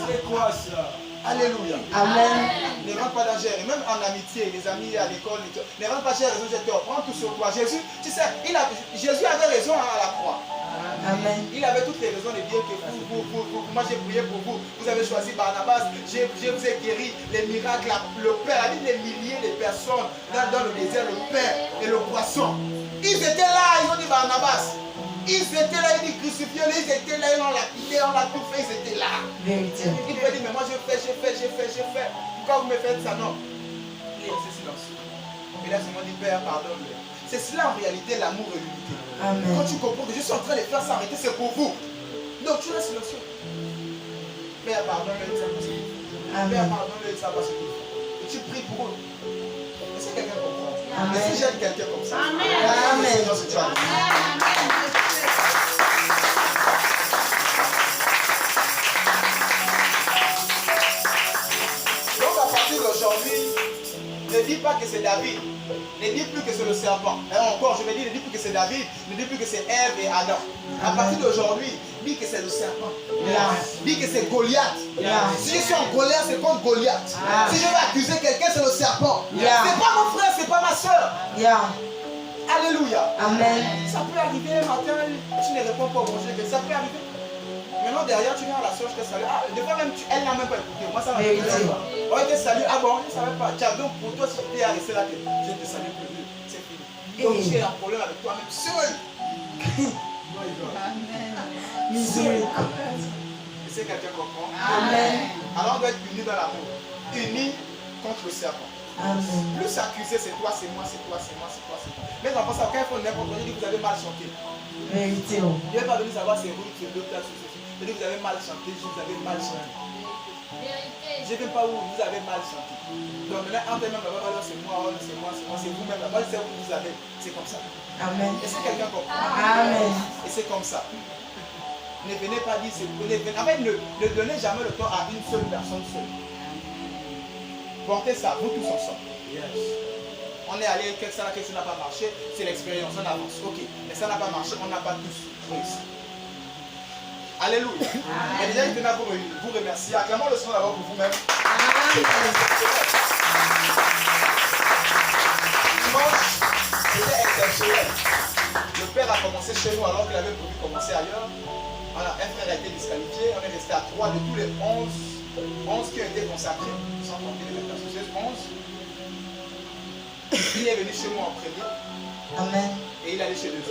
C'est quoi ça? Alléluia. Amen. Ne rentre pas dans l'air. Et même en amitié, les amis à l'école, ne rentre pas, j'ai raison, j'ai tort. Prends tout sur toi. Jésus, tu sais, Jésus avait raison à la croix. Amen. Il avait toutes les raisons de dire que moi j'ai prié pour vous. Vous avez choisi Barnabas. Je vous ai guéri. Les miracles, le pain, a dit les milliers de personnes dans le désert, le pain et le poisson. Ils étaient là, ils ont dit Barnabas. Ils étaient là, ils dit crucifiés, ils étaient là, ils l'ont lapidé, on l'a tout fait, ils étaient là. Vérité. Il peut dire, mais moi j'ai fait. Pourquoi vous me faites ça? Non. Il est resté silencieux. Et là, c'est moi dit, Père, pardonne-le. C'est cela en réalité l'amour et l'unité. Amen. Quand tu comprends que je suis en train de faire ça, arrêter, c'est pour vous. Donc tu restes silencieux. Père, pardonne-le, ça passe. Père, pardonne-le, ça passe. Et tu pries pour eux. Est-ce que quelqu'un comprend? Amen. Est-ce que j'aime quelqu'un comme ça? Amen. Donc à partir d'aujourd'hui, ne dis pas que c'est David. Ne dis plus que c'est le serpent. Et encore, je vais dire, ne dis plus que c'est David. Ne dis plus que c'est Ève et Adam. À partir d'aujourd'hui, dis que c'est le serpent. Dis que c'est Goliath. Si je suis en colère, c'est contre Goliath. Si je vais accuser quelqu'un, c'est le serpent. C'est pas mon frère, c'est pas ma soeur. Alléluia. Amen. Ça peut arriver un matin, tu ne réponds pas au manger, ça peut arriver. Maintenant derrière, tu viens à la soeur, je te salue. Ah, des fois même, elle n'a même pas écouté. Moi, ça m'a dit. Oh, je te salue. Ah bon, je ne savais pas. Tiens, donc pour toi, si tu es resté là, je te salue plus. C'est fini. Donc tu es en problème avec toi-même seul. Miséricorde. Est-ce que quelqu'un comprend? Amen. Alors on doit être unis dans l'amour. Unis contre le serpent. Amen. Plus accuser, c'est toi, c'est moi, c'est toi, c'est moi, c'est toi, c'est moi. Mais en pensant, quand il faut n'importe quoi, je dis que vous avez mal chanté. Vérité. Je ne vais pas venir savoir c'est Ruth, c'est l'autre, c'est ceci. Je dis que vous avez mal chanté, je dis que vous avez mal chanté. Je ne sais pas où vous avez mal chanté. Donc maintenant, entre même, c'est moi, c'est vous-même. Moi, je sais où vous avez. C'est comme ça. Amen. Est-ce que quelqu'un comprend? Amen. Et c'est comme ça. Ne venez pas dire, en fait, ne donnez jamais le temps à une seule personne seule. Portez ça, vous tous ensemble. On est allé, ça n'a pas marché, c'est l'expérience, on avance. Ok, mais ça n'a pas marché, on n'a pas tous réussi. Alléluia. Et déjà, il tenait à vous remercier. Acclamons le Seigneur d'abord pour vous-même. Dimanche, c'était exceptionnel. Le père a commencé chez nous alors qu'il avait prévu commencer ailleurs. Un frère a été disqualifié. On est resté à 3 de tous les 11 qui ont été consacrés, sans compter les personnes, 11. Il est venu chez moi en premier. Amen. Et il allait chez les autres.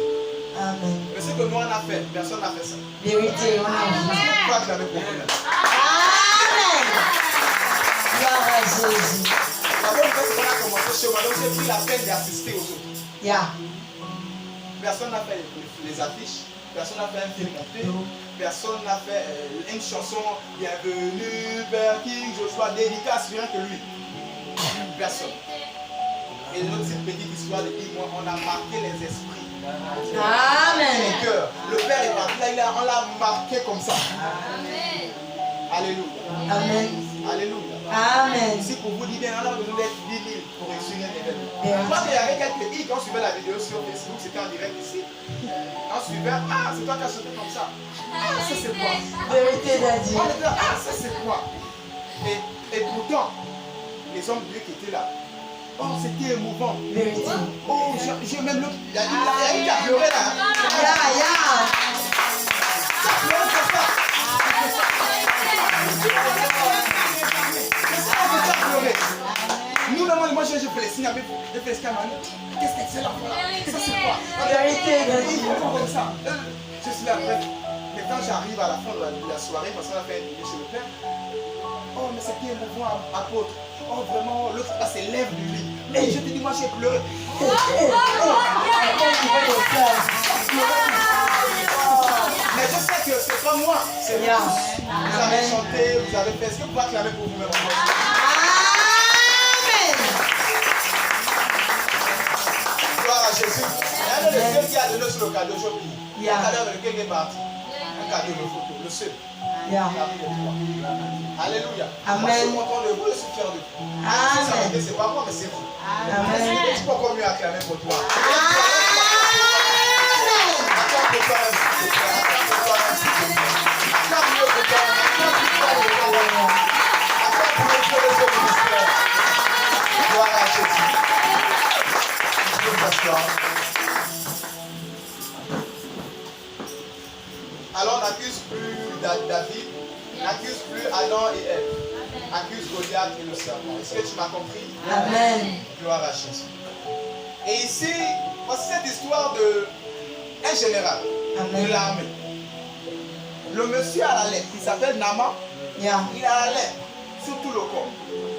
Amen. Mais ce que nous on a fait, personne n'a fait ça. Vérité. Amen. Pas que j'avais pour vous-même. Amen. Gloire à Jésus. La bonne chose qu'on a commencé chez moi, donc j'ai pris la peine d'assister aux autres. Personne n'a fait les affiches, personne n'a fait un film monté, personne n'a fait une chanson bienvenue, Père King, Joshua, dédicace, rien que lui. Personne. Et notre petite histoire de 10 mois, on a marqué les esprits. Amen. Les cœurs. Le Père est parti là, on l'a marqué comme ça. Amen. Alléluia. Amen. Alléluia. Amen. Ici pour vous dire, on a besoin d'être 10 000 pour réussir un événement. Moi, il y avait quelques filles quand on suivait la vidéo sur Facebook, c'était en direct ici. On suivait, ah, c'est toi qui as chanté comme ça. Ah, ça c'est quoi? Vérité d'Adieu. On était, ah, ça c'est quoi? Et pourtant, les hommes de Dieu qui étaient là, oh, c'était émouvant. Vérité. Oh, j'ai même l'autre. Il y a une qui a pleuré là. Ça a pleuré comme ça. Nous, moi, j'ai fait les signes avec vous. J'ai fait les signes à Manu. Qu'est-ce que c'est là? Ça, c'est quoi? Vérité d'Adieu. Ils font comme ça. Je suis là après. Mais quand j'arrive à la fin de la soirée, parce qu'on a fait un dîner chez le père, oh, mais c'était émouvant, apôtre. Oh, vraiment, l'autre là, c'est lève du lit. Mais je te dis, moi, j'ai pleuré. Mais je sais que c'est pas moi, c'est vous. Vous avez chanté, vous avez fait. Est-ce que vous pouvez acclamer pour vous-même? Amen. Gloire à Jésus. Il y a un de Dieu qui a donné sur le cadeau, j'ai oublié. Le cadeau avec lequel il est parti. Un cadeau de photo, le seul. Yeah. parmi les trois. Alléluia. Amen. Moi, je suis content de vous, je suis fier de vous. Amen. C'est pas moi, mais c'est vous. Amen. Tu peux encore mieux acclamer pour toi. Gloire à Jésus. Alors on n'accuse plus David, on n'accuse plus Adam et Ève, on accuse Goliath et le serpent. Est-ce que tu m'as compris? Amen. Gloire à Jésus. Et ici, voici cette histoire d'un général Amen. de l'armée. Le monsieur a la lèpre, il s'appelle Naaman. Yeah. Il a la lèpre sur tout le corps.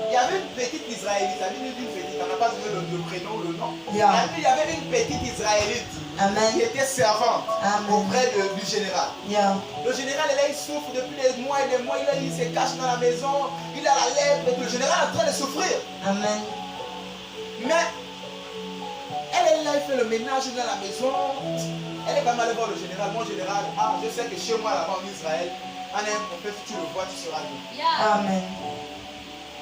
Il y avait une petite Israélite, ça veut dire une petite, on n'a pas donné le prénom, le nom. Yeah. Et puis il y avait une petite Israélite Amen. qui était servante Amen. auprès du général. Yeah. Le général, là, il souffre depuis des mois et des mois, il se cache dans la maison, il a la lèpre, et tout. Le général est en train de souffrir. Amen. Mais elle est là, elle fait le ménage dans la maison. Elle est quand même allée voir le général. Mon général, je sais que chez moi, là-bas en Israël, on a un prophète, si tu le vois, tu seras libre. Amen.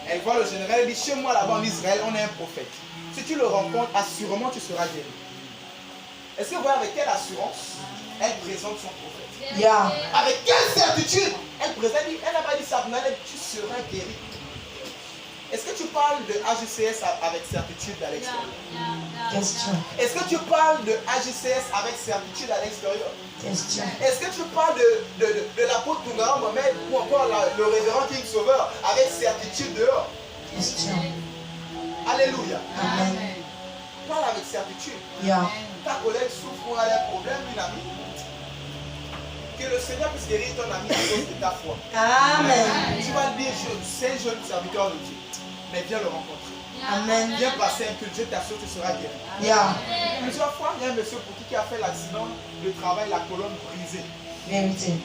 Elle voit le général, elle dit, chez moi, là-bas en Israël, on a un prophète. Si tu le rencontres, assurément, tu seras guéri. Est-ce que vous voyez avec quelle assurance elle présente son prophète? Yeah. Avec quelle certitude elle présente? Elle n'a pas dit ça, mais elle dit, tu seras guéri. Est-ce que tu parles de AJCS avec certitude à l'extérieur? Question. Est-ce que tu parles de AJCS avec certitude à l'extérieur? Question. Est-ce que tu parles de l'apôtre Toungara Mohamed ou encore le révérend King Sauveur avec certitude dehors? Question. Alléluia. Amen. Parle avec certitude. Yeah. Ta collègue souffre ou a un problème, une amie. Que le Seigneur puisse guérir ton ami à cause de ta foi. Amen. Tu vas le dire, c'est un jeune serviteur de Dieu. Mais viens le rencontrer. Amen. Viens passer un culte, je t'assure que tu seras guéri. Yeah. Plusieurs fois, il y a un monsieur pour qui a fait l'accident de travail, la colonne brisée. Vérité.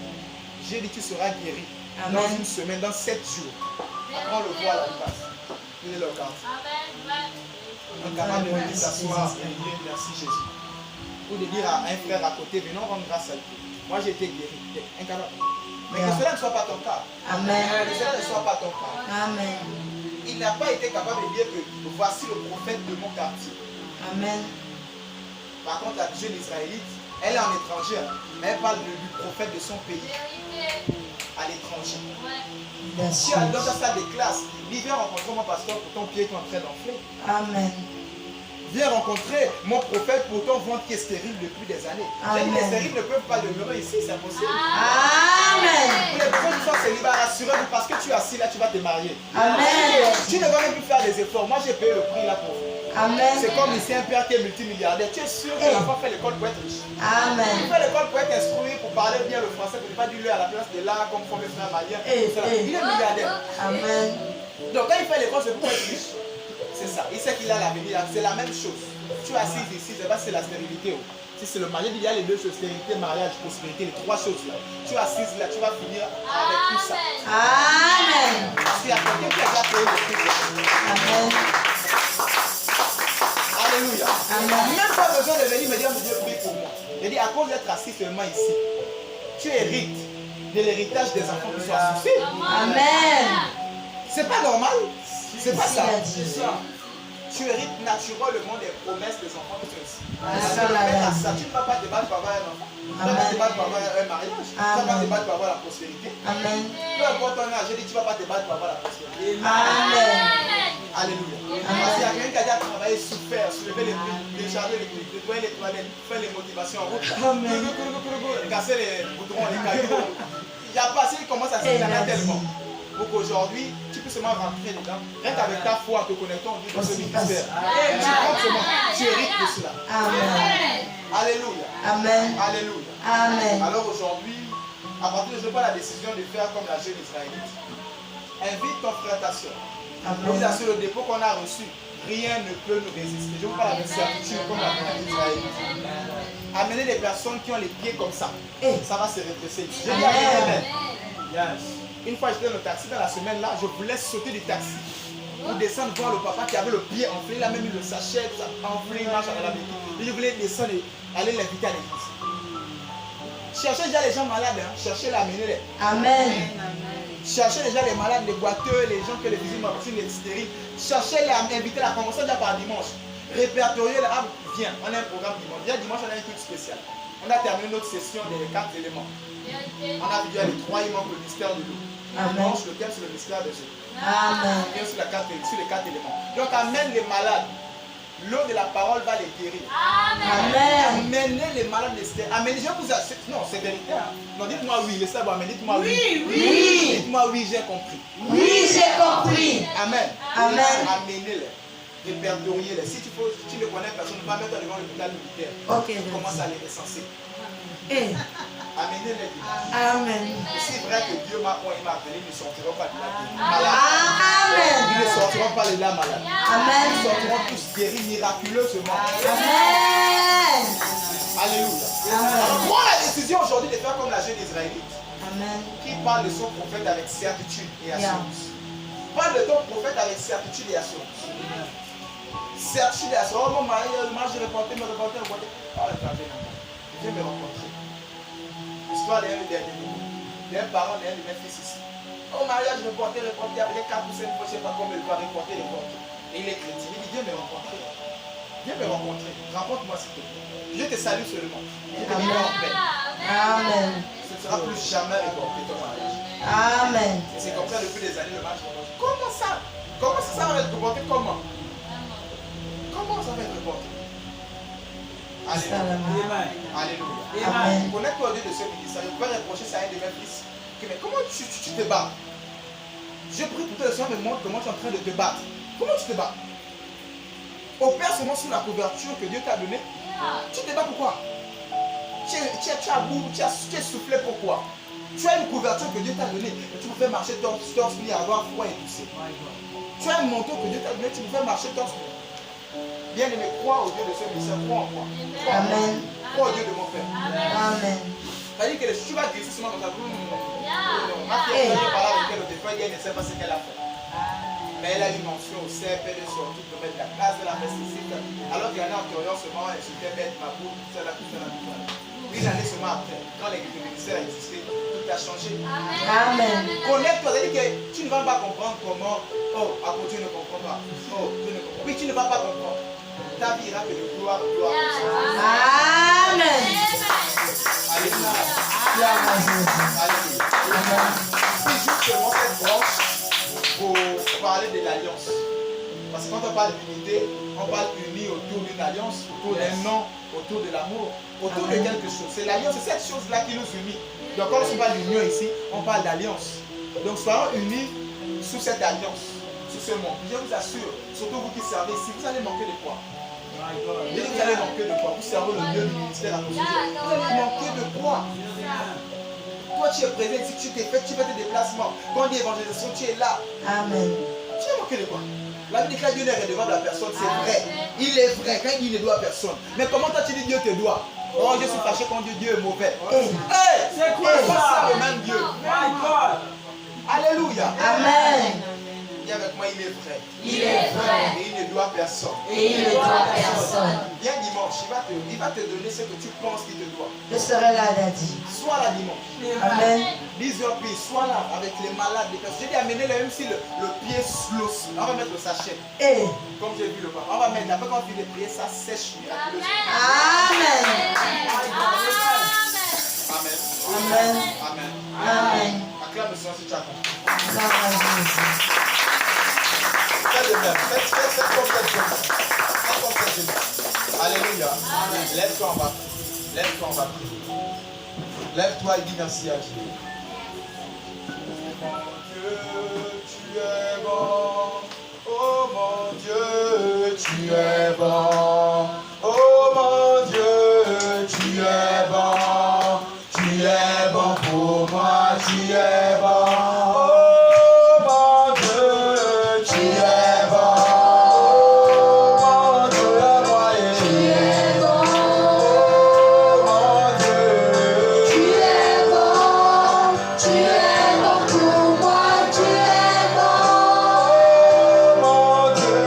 J'ai dit, tu seras guéri. Amen. Dans une semaine, dans 7 jours. Après, on le voit à la place. Il est le cas. On est capable de venir s'asseoir et dire merci Jésus. Ou de dire à un frère à côté, venons rendre grâce à Dieu. Moi j'ai été guéri. Incapable. Mais que cela ne soit pas ton cas. Amen. Que cela ne soit pas ton cas. Amen. Il n'a pas été capable de dire que voici le prophète de mon quartier. Amen. Par contre, la jeune israélite, elle est en étranger, mais elle parle du prophète de son pays à l'étranger. Si elle est dans sa salle de classe, dis viens rencontrer mon pasteur pour ton pied qui est en train d'enfler. Amen. Viens rencontrer mon prophète pour ton ventre qui est stérile depuis des années. J'ai dit, les stériles ne peuvent pas demeurer ici, c'est impossible. Amen. Pour les personnes qui sont célibataires, rassurez-vous, parce que tu es assis là, tu vas te marier. Amen. Tu ne vas même plus faire des efforts. Moi, j'ai payé le prix là pour vous. Amen. C'est comme ici un père qui est multimilliardaire. Tu es sûr que l'enfant fait l'école pour être riche. Amen. Il fait l'école pour être instruit, pour parler bien le français, pour ne pas dire lui à la place de là, comme font mes frères maliens. Il est milliardaire. Amen. Donc quand il fait l'école, c'est pour être riche. C'est ça. Il sait qu'il a l'avenir. C'est la même chose. Tu es assis ici, c'est pas c'est la stérilité. Si c'est le mariage, il y a les deux choses, stérilité, mariage, prospérité, les trois choses là. Tu es assise là, tu vas finir avec tout ça. Amen. Parce qu'il y a quelqu'un qui a déjà payé le prix. Amen. Alléluia. Amen. Même pas besoin de venir me dire, Dieu prie pour moi. Je dis, à cause d'être assis seulement ici, tu hérites de l'héritage des enfants qui sont associés. Amen. C'est pas normal. C'est pas ça. C'est ça. Tu hérites naturellement des promesses des enfants qui sont ici. Amen. Tu ne vas pas te battre pour avoir un enfant. Tu ne vas pas te battre pour avoir un mariage. Tu ne vas pas te battre pour avoir la prospérité. Amen. Peu importe ton âge, je dis, tu ne vas pas te battre pour avoir la prospérité. Amen. Alléluia. Parce qu'il y a quelqu'un qui a déjà travaillé, souffert, soulever les prix, décharger les prix, nettoyer les toilettes, faire les motivations en route, casser les boudrons, les cailloux. Il y a passé, il commence à s'énerver tellement. Pour qu'aujourd'hui, tu peux seulement rentrer dedans. Rien qu'avec ta foi, te connectant au Dieu de ce ministère. Tu rentres seulement, tu hérites de cela. Amen. Alléluia. Amen. Alléluia. Amen. Alors aujourd'hui, à partir de ce point, la décision de faire comme la jeune Israélite. Invite ton frère, ta soeur. Nous Amen. sur le dépôt qu'on a reçu, rien ne peut nous résister. Je vous parle avec certitude comme la jeune Israélite. Amenez des personnes qui ont les pieds comme ça. Ça va se redresser. Je dis amen. Yes. Une fois j'étais dans le taxi dans la semaine là, je voulais sauter du taxi pour descendre voir le papa qui avait le pied enflé. Il a même eu le sachet, enflé, il marche à la maison. Je voulais descendre et aller l'inviter à l'église. cherchez déjà les gens malades, hein. Cherchez-les, amenez-les. Amen. Cherchez déjà les malades, les boiteux, les gens que les visites mortines, les stériles. Cherchez-les, invitez la commencez déjà par dimanche. Répertoriez-les. Ah, viens, on a un programme dimanche. Déjà dimanche, on a un truc spécial. On a terminé notre session des 4 éléments. On a vu déjà les 3, il manque le mystère de l'eau. Dimanche, le thème c'est le mystère de Dieu. Amen. Bien sur les 4 éléments. Donc amène les malades. L'eau de la parole va les guérir. Amen. Amenez les malades, les stériles. Amenez, je vous assure. Non, c'est vérité. Hein. Non, dites-moi oui, laissez moi, mais dites-moi oui. Oui. Dites-moi oui, j'ai compris. Oui, j'ai compris. Amen. Amen. Amenez-les. Répertoriez-les. Si tu ne connais personne, va mettre devant l'hôpital militaire. Ok. Commence à les recenser. Eh. Amenez-les. Amen. C'est vrai que Dieu m'a appelé, ils ne sortiront pas de là malades. Amen. Ils ne sortiront pas de là malades. Amen. Ils sortiront tous guéris miraculeusement. Amen. Alléluia. Amen. Alors, prends la décision aujourd'hui de faire comme la jeune Israélite Amen. qui parle de son prophète avec certitude et assurance. Parle de ton prophète avec certitude et assurance. Certitude et assurance. Oh mon mari, je reportais. Oh, viens me rencontrer. L'histoire d'un parent d'un de mes fils ici. Au mariage, je reportais, il y avait 4 ou 5 fois, je ne sais pas combien il doit reporter. Et il est chrétien. Il dit, viens me rencontrer. Viens me rencontrer. Rencontre-moi s'il te plaît. Je te salue seulement. Je te mets en paix. Amen. Ce ne sera plus jamais reporté ton mariage. Amen. Et c'est comme ça depuis des années le mariage. Comment ça? Comment ça va être reporté? Comment? Comment ça va être reporté? Alléluia. Alléluia. Amen. Connecte-toi au Dieu de ceux qui disent ça. Je peux reprocher ça à un de mes fils. Mais comment tu te bats? Je prie pour toi, le Seigneur me montre comment tu es en train de te battre. Comment tu te bats? Opère seulement sur la couverture que Dieu t'a donnée. Tu te bats pourquoi? Tu es à bout, tu es soufflé pourquoi? Tu as une couverture que Dieu t'a donnée. Et tu peux faire marcher torse nu, avoir froid et tousser. Tu as un manteau que Dieu t'a donné, tu peux faire marcher torse nu. Bien aimé, crois au Dieu de ce ministère, crois en moi. Amen. Crois au Dieu de mon Père. Amen. C'est-à-dire que tu vas glisser seulement dans ta bouche. Ma fille, elle parle avec elle au départ, elle ne sait pas ce qu'elle a fait. Mais elle a une mention au CEP, elle est sortie pour mettre la classe de la pesticides. Alors qu'il y en a en théorie seulement, elle se fait mettre ma boule, tout ça, tout ça. Une année seulement après, quand le ministère existait, tout a changé. Amen. Connecte-toi, c'est-à-dire que tu ne vas pas comprendre comment, oh, à côté ne comprends pas. Oh, tu ne comprends pas. Oui, tu ne vas pas comprendre. Ta vie ira que de gloire en gloire. Amen. Alléluia. Alléluia. Alléluia. C'est justement cette branche pour parler de l'alliance. Parce que quand on parle d'unité, on parle unis autour d'une alliance, autour d'un nom, autour de l'amour, autour de quelque chose. C'est l'alliance, c'est cette chose-là qui nous unit. Donc quand on parle d'union ici, on parle d'alliance. Donc soyons unis sous cette alliance, sous ce monde. Je vous assure, surtout vous qui servez ici, vous allez manquer de quoi? Vous allez manquer de quoi? Vous servez le Dieu du ministère à nos sujets. Vous allez manquer de quoi? Toi tu es présent ici, tu fais tes déplacements. Quand on dit évangélisation, tu es là. Amen. Tu es manqué de quoi? La Bible dit que Dieu n'est redevable à personne, c'est vrai. Il est vrai quand il ne doit à personne. Mais comment toi tu dis Dieu te doit? Oh, je suis fâché quand Dieu est mauvais. C'est quoi ça? Le même Dieu. Alléluia. Amen. Dis avec moi, il est vrai. Il est vrai. Et il ne doit personne. Et il ne doit personne. Viens dimanche, il va te donner ce que tu penses qu'il te doit. Je serai là, Daddy. Sois là dimanche. Amen. 10h puis, sois là avec les malades, les personnes. J'ai dit amenez-les même si le pied slow. On va mettre le sachet. Et. Comme j'ai vu le pas. On va mettre, après quand on finit de prier, ça sèche miraculeusement. Amen. Amen. Amen. Amen. Amen. Acclame le Seigneur si tu as compris. Gloire à Jésus. Fais de même. Fais comme cette chose. Fais comme cette chose. Alléluia. Lève-toi en bas. Lève-toi en bas. Lève-toi et dis merci à Dieu. Mon Dieu, tu es bon. Oh mon Dieu, tu es bon. Tu es bon pour moi, tu es bon. Oh mon Dieu, tu es bon. Oh mon Dieu, tu es bon. Oh mon Dieu, tu es bon. Tu es bon pour moi, tu es bon. Oh mon Dieu,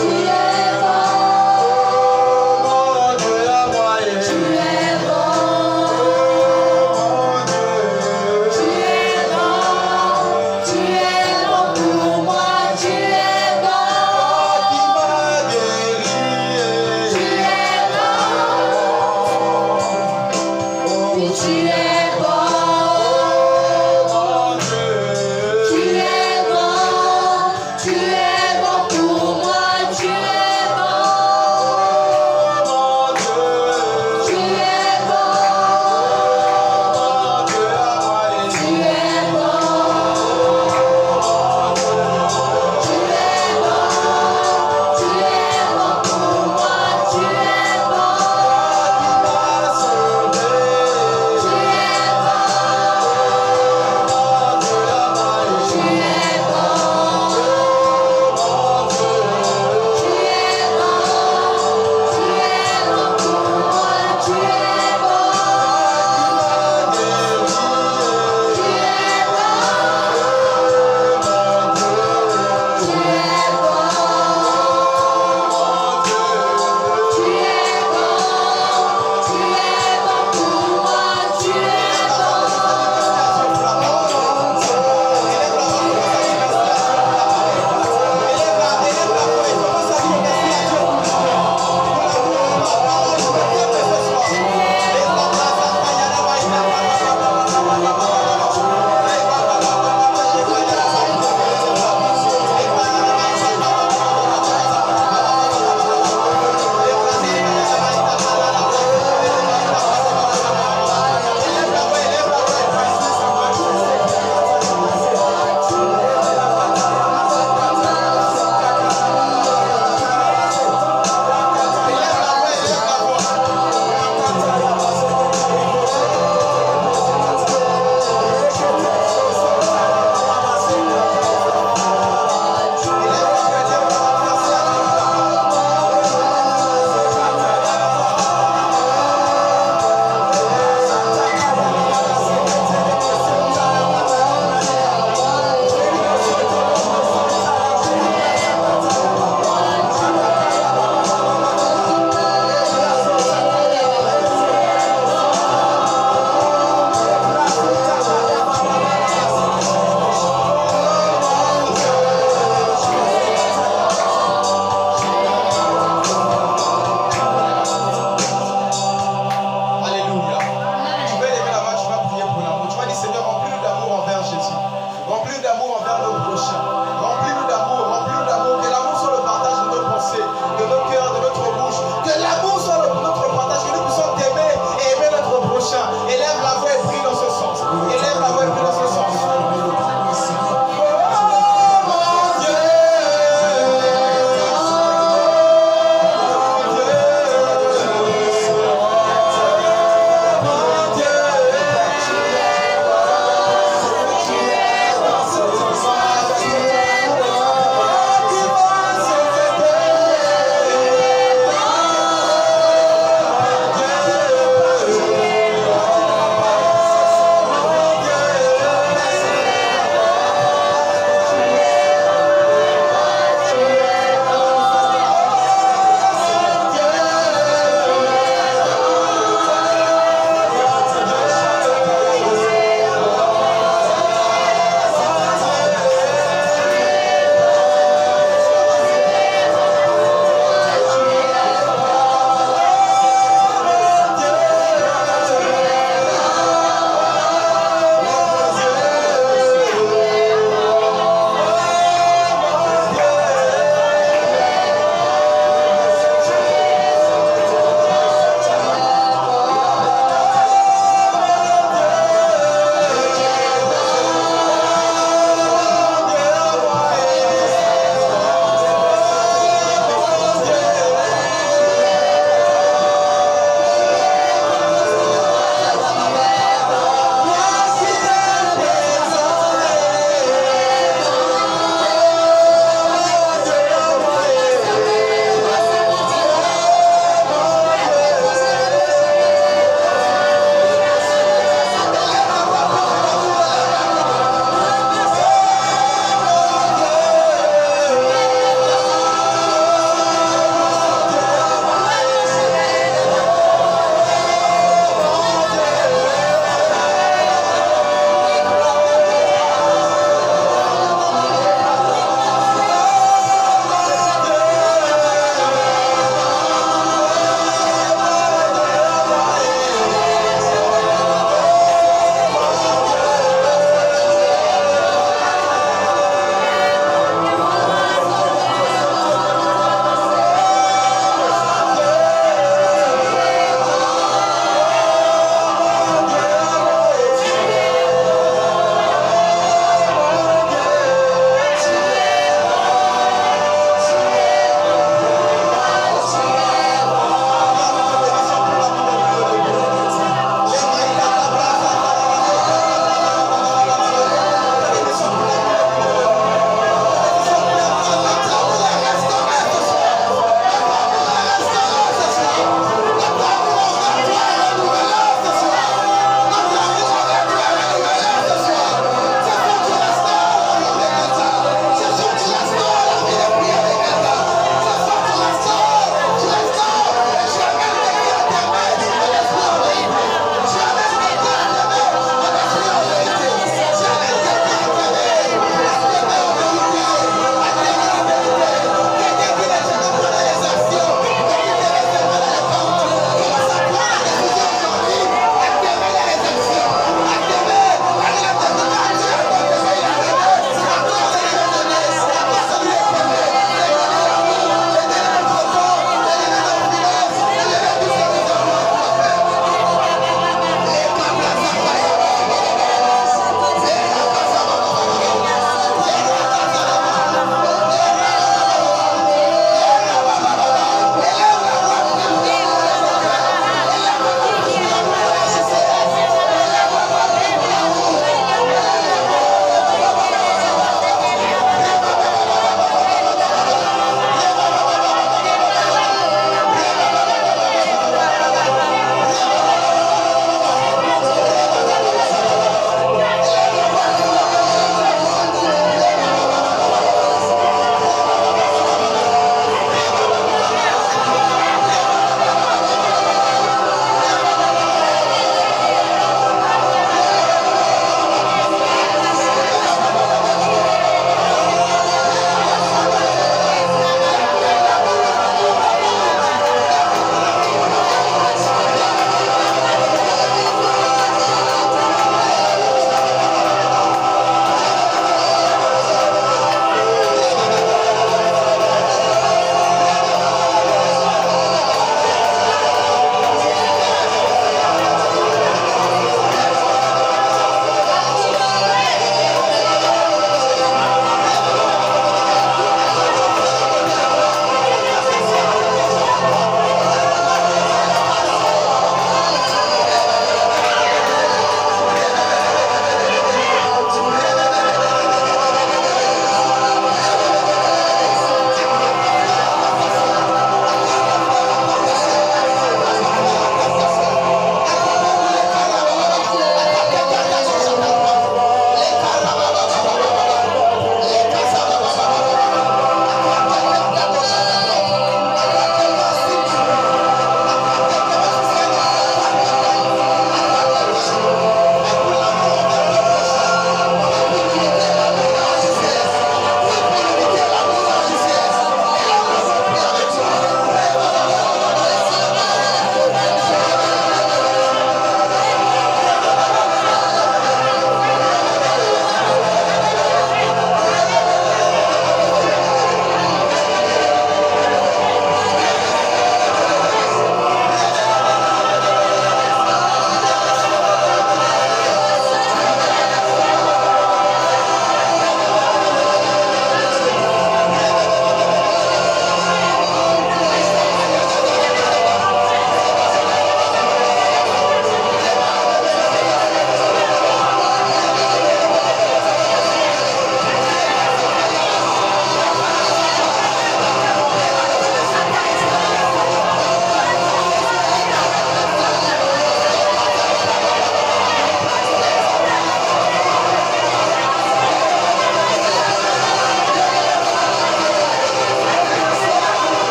tu es bon.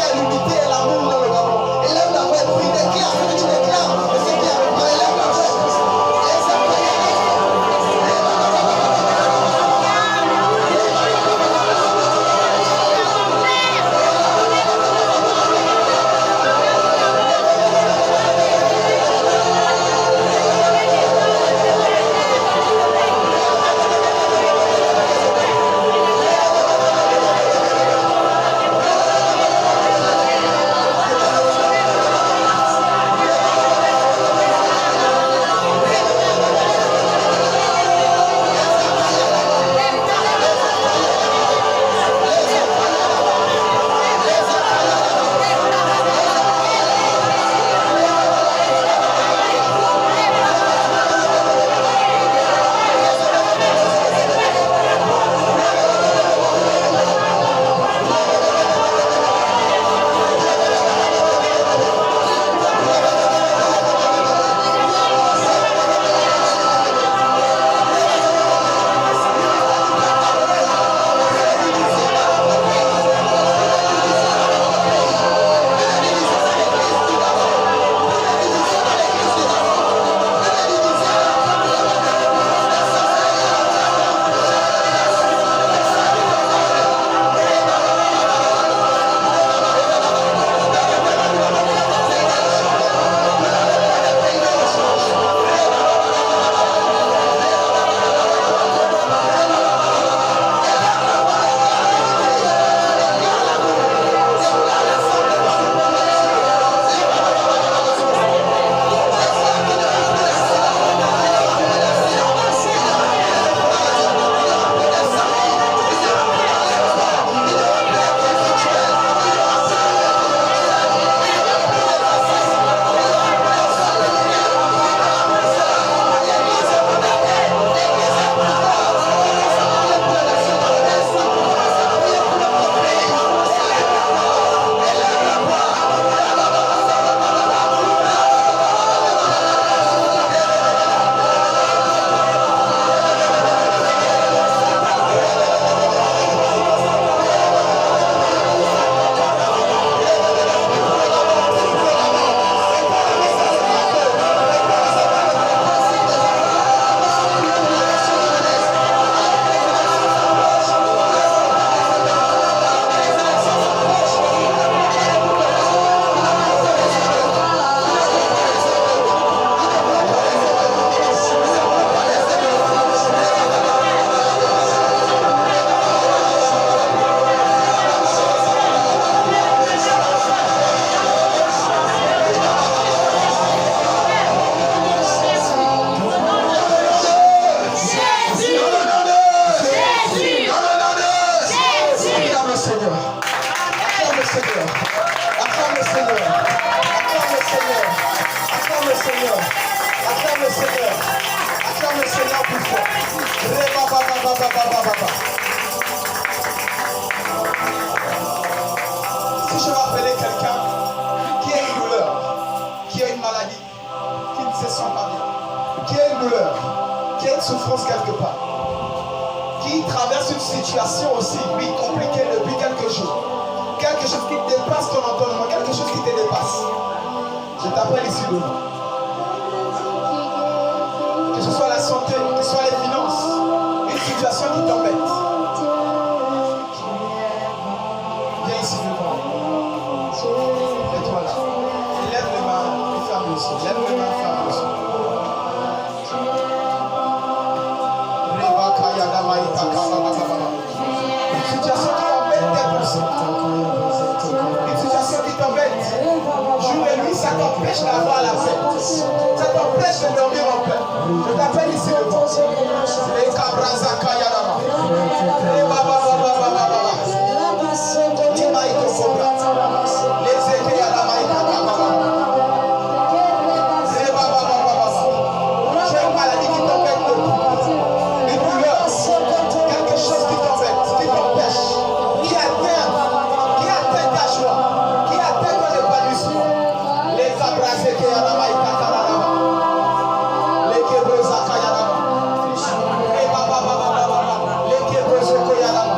a l'unité et l'amour dans le Gabon. Élève la voix et prie, déclare ce que tu déclares et ce qui arrivera. Élève la voix. Si je vais appeler quelqu'un qui a une douleur, qui a une maladie, qui ne se sent pas bien, qui a une douleur, qui a une souffrance quelque part, qui traverse une situation aussi, lui, compliquée depuis quelques jours, quelque chose qui dépasse ton entendement, quelque chose qui te dépasse, je t'appelle ici demain. Que ce soit la santé, que ce soit les finances, une situation qui t'embête. Viens ici devant. Mets-toi là. Lève les mains et ferme les yeux. Lève les mains et ferme les yeux. Une situation qui embête tes pensées. Une situation qui t'embête. Jour et nuit, ça t'empêche d'avoir la paix. Ça t'empêche de dormir en paix. Je t'appelle ici devant. Les Kabrazaka Yadama. Les Baba Baba Baba Baba. Les Maïko Kobra. Les Zeke Yadama Ikaka Baba. Les Baba Baba Baba. J'ai une maladie qui t'embête beaucoup. Une douleur. Quelque chose qui t'embête, qui t'empêche. Qui atteint ta joie. Qui atteint ton épanouissement. Les Kabrazeke Yadama Ikaka Baba. Les Kebrezaka Yadama. Les Baba Baba Baba. Les Kebrezoko Yadama.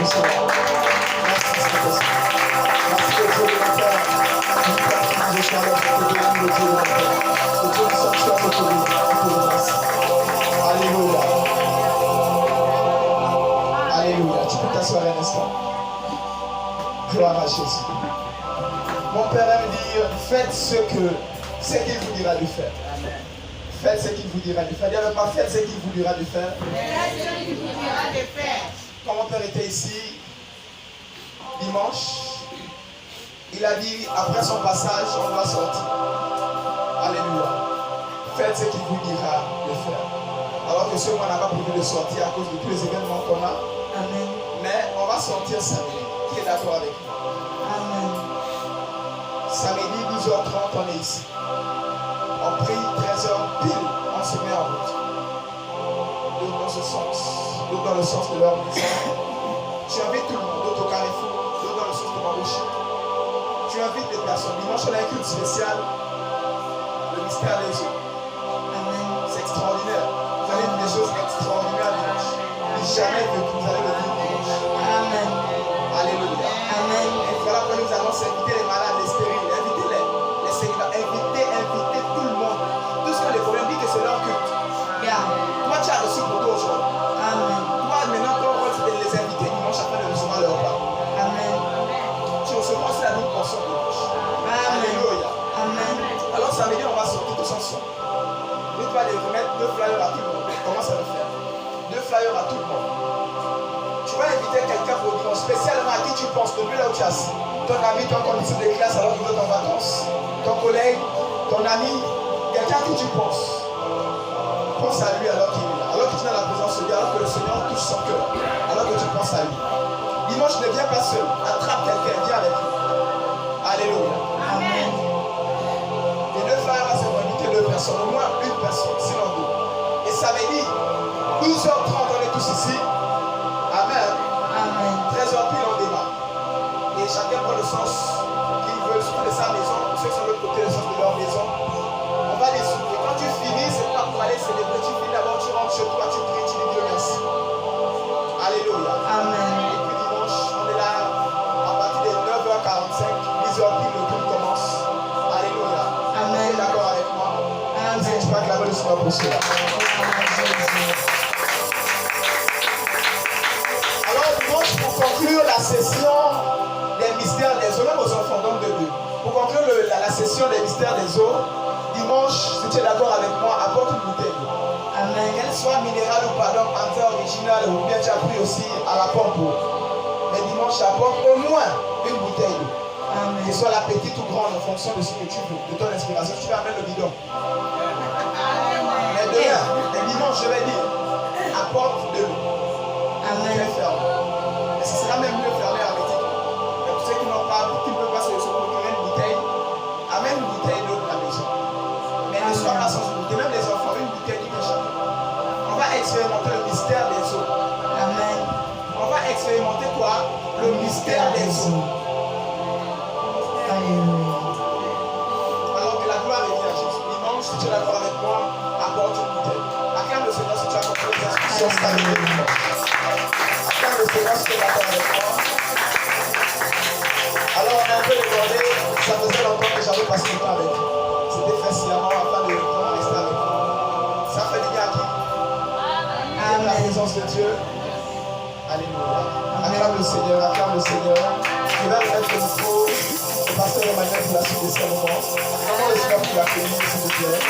pour cela. Merci Saint-Esprit. Merci le Dieu de mon Père. Mon Père qui nous échange, que bénis le Dieu de mon Père. Le Dieu du sanctuaire de ton nom. Je te remercie. Alléluia. Alléluia. Tu peux t'asseoir un instant. Gloire à Jésus. Mon Père aime dire, faites ce qu'il vous dira de faire. Faites ce qu'il vous dira de faire. Dis avec moi, faites ce qu'il vous dira de faire. Quand mon Père était ici, dimanche, il a dit, après son passage, on doit sortir. Alléluia. Faites ce qu'il vous dira de faire. Alors que ce mois n'a pas prévu de sortir à cause de tous les événements qu'on a. Amen. Mais on va sortir samedi. Qui est d'accord avec nous? Amen. Samedi, 12h30, on est ici. On prie 13h pile, on se met en route. D'autres dans ce sens, d'autres dans le sens de leur maison. Tu invites tout le monde, d'autres au Carrefour, d'autres dans le sens de Marochi. Tu invites des personnes. Dimanche, on a un culte spécial, le mystère des eaux. Amen. C'est extraordinaire. Vous allez vivre des choses extraordinaires dimanche. Jamais vécu, vous allez le vivre dimanche. Amen. Alléluia. Amen. Et voilà pourquoi nous allons inviter les malades, les stériles, invitez-les, les célibataires, invitez tout le monde. Tout ce que les problèmes disent que c'est leur culte. Yeah. Toi, tu as reçu pour toi aujourd'hui. Amen. Toi, maintenant, ton rôle, c'est de les inviter dimanche afin de recevoir leur part. Amen. Tu recevras aussi la double portion dimanche. Amen. Alléluia. Amen. Alors, samedi, on va sortir tous ensemble. Nous, tu vas les remettre 2 flyers à tout le monde. Commence à le faire. 2 flyers à tout le monde. Tu vas inviter quelqu'un pour dimanche, spécialement à qui tu penses, depuis là où tu es assis. Ton ami, ton condition de classe alors qu'il est en vacances. Ton collègue, ton ami, quelqu'un à qui tu penses. Pense à lui alors qu'il est là. Alors que tu es dans la présence de Dieu, alors que le Seigneur touche son cœur. Alors que tu penses à lui. Dimanche, ne viens pas seul. Attrape quelqu'un, viens avec lui. Alléluia. Amen. Les 2 frères vont se inviter 2 personnes, au moins une personne, sinon 2. Et ça veut dire 12h30, on est tous ici. Amen. Amen. 13h pile, on démarre. Et chacun prend le sens qu'il veut, surtout de sa maison, ceux qui sont de l'autre côté, le sens de leur maison. On va les souffler. Quand tu finis, c'est pas pour aller célébrer. Tu finis d'abord, tu rentres chez toi, tu pries, tu dis Dieu merci. Alléluia. Amen. Et puis dimanche, on est là à partir de 9h45, 10h pile, le culte commence. Alléluia. Amen. Tu es d'accord avec moi? Amen. Tu peux acclamer le Seigneur pour cela. Alors dimanche, pour conclure la session des mystères des eaux, même aux enfants d'hommes de Dieu, pour conclure la session des mystères des eaux, dimanche, si tu es d'accord avec moi, apporte une bouteille d'eau. Amen. Qu'elle soit minérale ou pardon, entière originale, ou bien tu as pris aussi à la pompe. Mais dimanche, apporte au moins une bouteille d'eau. Amen. Qu'elle soit la petite ou grande en fonction de ce que tu veux, de ton inspiration. Tu vas amener le bidon. Mais demain, et dimanche, je vais dire, apporte de l'eau. Amen. Très ferme. Et ce sera même mieux fermé avec toi. Mais pour ceux qui n'ont pas, qui ne peuvent pas se procurer une bouteille, amène une bouteille d'eau de la maison. Mais ne sois pas sans une bouteille, même les enfants, une bouteille de chacun. On va expérimenter le mystère des eaux. Amen. On va expérimenter quoi? Le mystère des eaux. Alléluia. Alors que la gloire est à Jésus. Dimanche, si tu es d'accord avec moi, apporte une bouteille. Acclame le Seigneur si tu as compris les instructions. Acclame le Seigneur si tu es d'accord avec moi. Alors on a un peu débordé. Ça faisait longtemps que j'avais passé le temps avec vous. C'était fait sciemment afin de vraiment rester avec vous. Ça fait du bien à qui? Amen. La présence de Dieu. Alléluia. Acclame le Seigneur, acclame le Seigneur. Je vais remettre le micro au pasteur Emmanuel pour la suite de ce moment. Comment le Seigneur pour l'accueillir, s'il vous plaît?